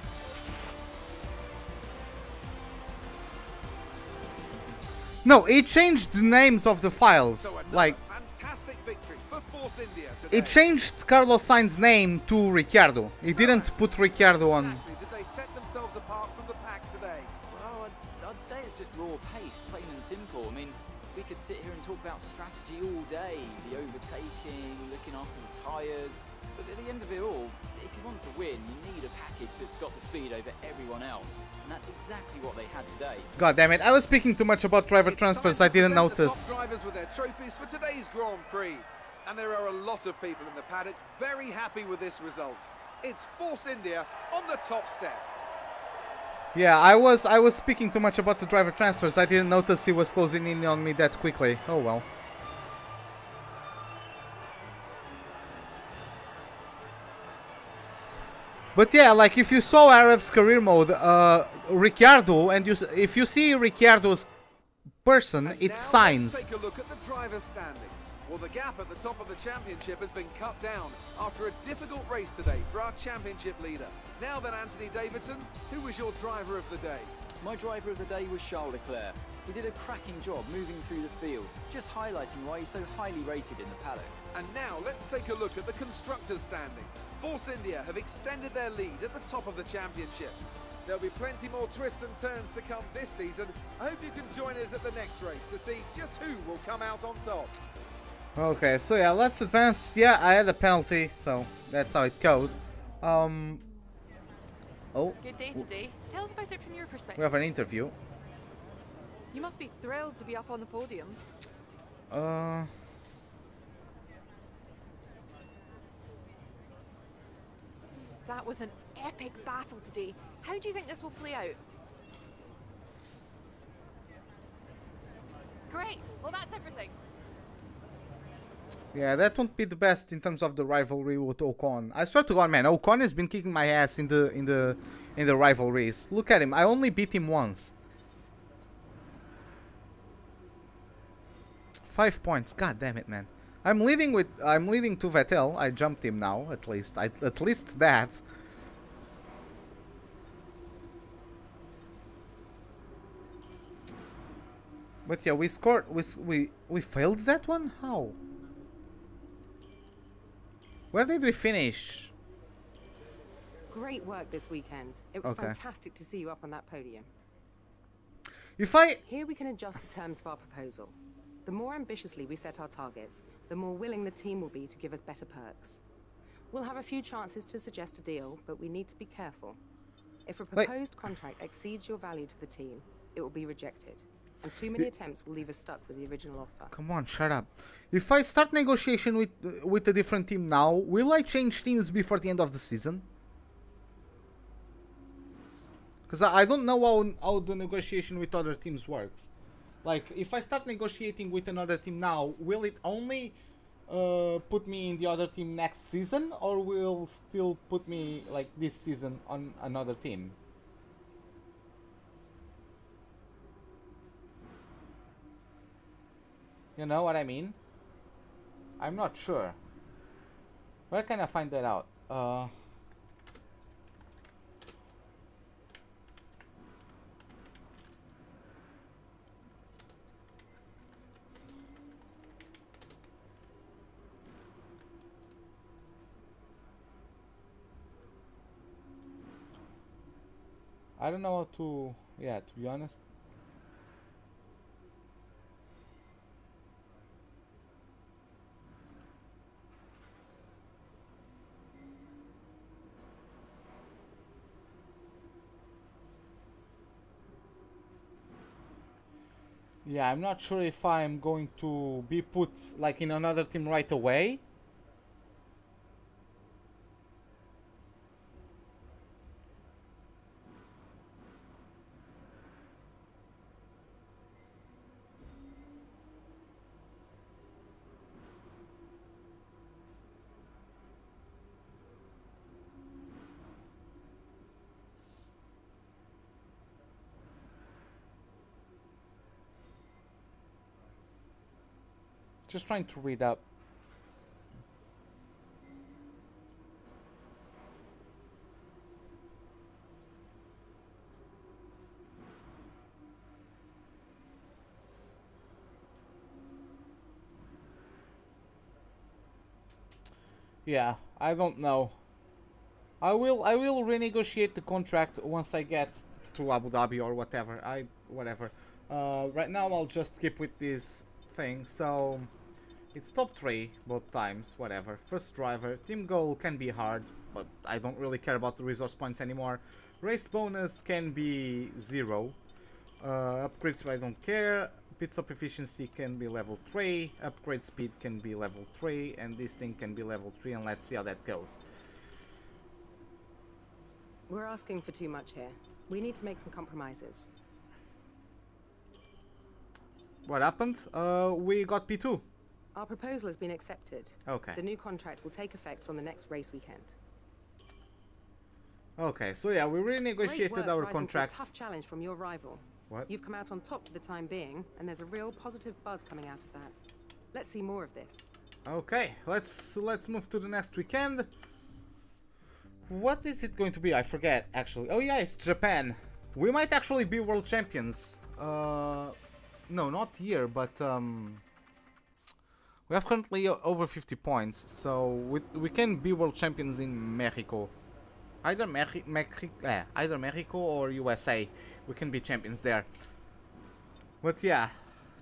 No, it changed the names of the files. So Like, fantastic victory for Force India today. it changed Carlos Sainz's name to Ricciardo. It didn't put Ricciardo on. Exactly. Did they set themselves apart from the pack today? Well, I'd say it's just raw pace, plain and simple. I mean, we could sit here and talk about strategy all day, the overtaking, looking after the tyres, but at the end of it all, if you want to win, you need a package that's got the speed over everyone else, and that's exactly what they had today. God damn it, I was speaking too much about driver transfers, I didn't Present the notice. top drivers with their trophies for today's Grand Prix. And there are a lot of people in the paddock very happy with this result. It's Force India on the top step. Yeah, I was speaking too much about the driver transfers. I didn't notice he was closing in on me that quickly. Oh well. But yeah, like if you saw Arab's career mode, Ricciardo, and if you see Ricciardo's person, And it's now Sainz. let's take a look at the driver's standings. Well, the gap at the top of the championship has been cut down after a difficult race today for our championship leader. Now then, Anthony Davidson, who was your driver of the day? My driver of the day was Charles Leclerc. He did a cracking job moving through the field, just highlighting why he's so highly rated in the paddock. And now let's take a look at the constructors' standings. Force India have extended their lead at the top of the championship. There'll be plenty more twists and turns to come this season. I hope you can join us at the next race to see just who will come out on top. Okay, so yeah, let's advance. Yeah, I had a penalty, so that's how it goes. Oh, Good day today. Tell us about it from your perspective. we have an interview. You must be thrilled to be up on the podium. That was an epic battle today. How do you think this will play out? Great. Well, that's everything. Yeah, that won't be the best in terms of the rivalry with Ocon. I swear to God, man, Ocon has been kicking my ass in the rivalries. Look at him. I only beat him once. 5 points. God damn it, man. I'm leading to Vettel. I jumped him now, at least. At least that. But yeah, we scored. We failed that one. How? Where did we finish? Great work this weekend. It was fantastic to see you up on that podium. Here we can adjust the terms of our proposal. The more ambitiously we set our targets, the more willing the team will be to give us better perks. We'll have a few chances to suggest a deal, but we need to be careful. If a proposed contract exceeds your value to the team, it will be rejected. and too many attempts will leave us stuck with the original offer. Come on, shut up. If I start negotiation with a different team now, will I change teams before the end of the season? Because I don't know how the negotiation with other teams works. Like, if I start negotiating with another team now, will it only put me in the other team next season, or will still put me, like, this season on another team? You know what I mean? I'm not sure. Where can I find that out? I don't know how to, yeah, to be honest. Yeah, I'm not sure if I'm going to be put like in another team right away. Just trying to read up. Yeah, I don't know. I will renegotiate the contract once I get to Abu Dhabi or whatever. Whatever. Right now I'll just keep with this thing. So it's top 3 both times, whatever. First driver, team goal can be hard, but I don't really care about the resource points anymore. Race bonus can be 0. Upgrades I don't care. Pit stop efficiency can be level 3. Upgrade speed can be level 3. And this thing can be level 3, and let's see how that goes. We're asking for too much here. We need to make some compromises. What happened? We got P2. Our proposal has been accepted. Okay. The new contract will take effect from the next race weekend. Okay, so yeah, we renegotiated our contract. A tough challenge from your rival. What? You've come out on top for the time being, and there's a real positive buzz coming out of that. Let's see more of this. Okay, let's move to the next weekend. What is it going to be? I forget, actually. Oh yeah, it's Japan. We might actually be world champions. No, not here, but we have currently over 50 points, so we can be world champions in Mexico. Either Mexico or USA. We can be champions there. But yeah,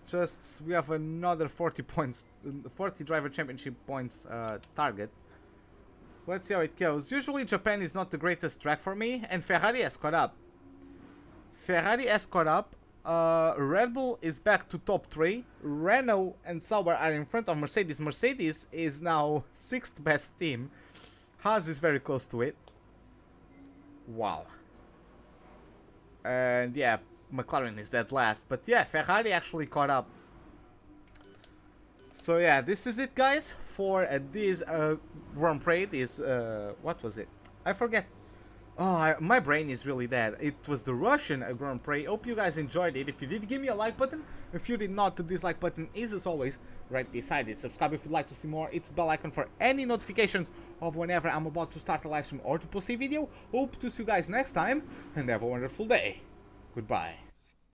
just we have another 40 points, 40 driver championship points target. Let's see how it goes. Usually Japan is not the greatest track for me, and Ferrari has caught up. Red Bull is back to top 3. Renault and Sauber are in front of Mercedes. Mercedes is now 6th best team. Haas is very close to it. Wow. And yeah, McLaren is dead last. But yeah, Ferrari actually caught up. So yeah, this is it, guys, for this Grand Prix. This, what was it? I forget. Oh, my brain is really dead. It was the Russian Grand Prix. Hope you guys enjoyed it. If you did, give me a like button. If you did not, the dislike button is, as always, right beside it. Subscribe if you'd like to see more. It's the bell icon for any notifications of whenever I'm about to start a live stream or to post a video. Hope to see you guys next time, and have a wonderful day. Goodbye.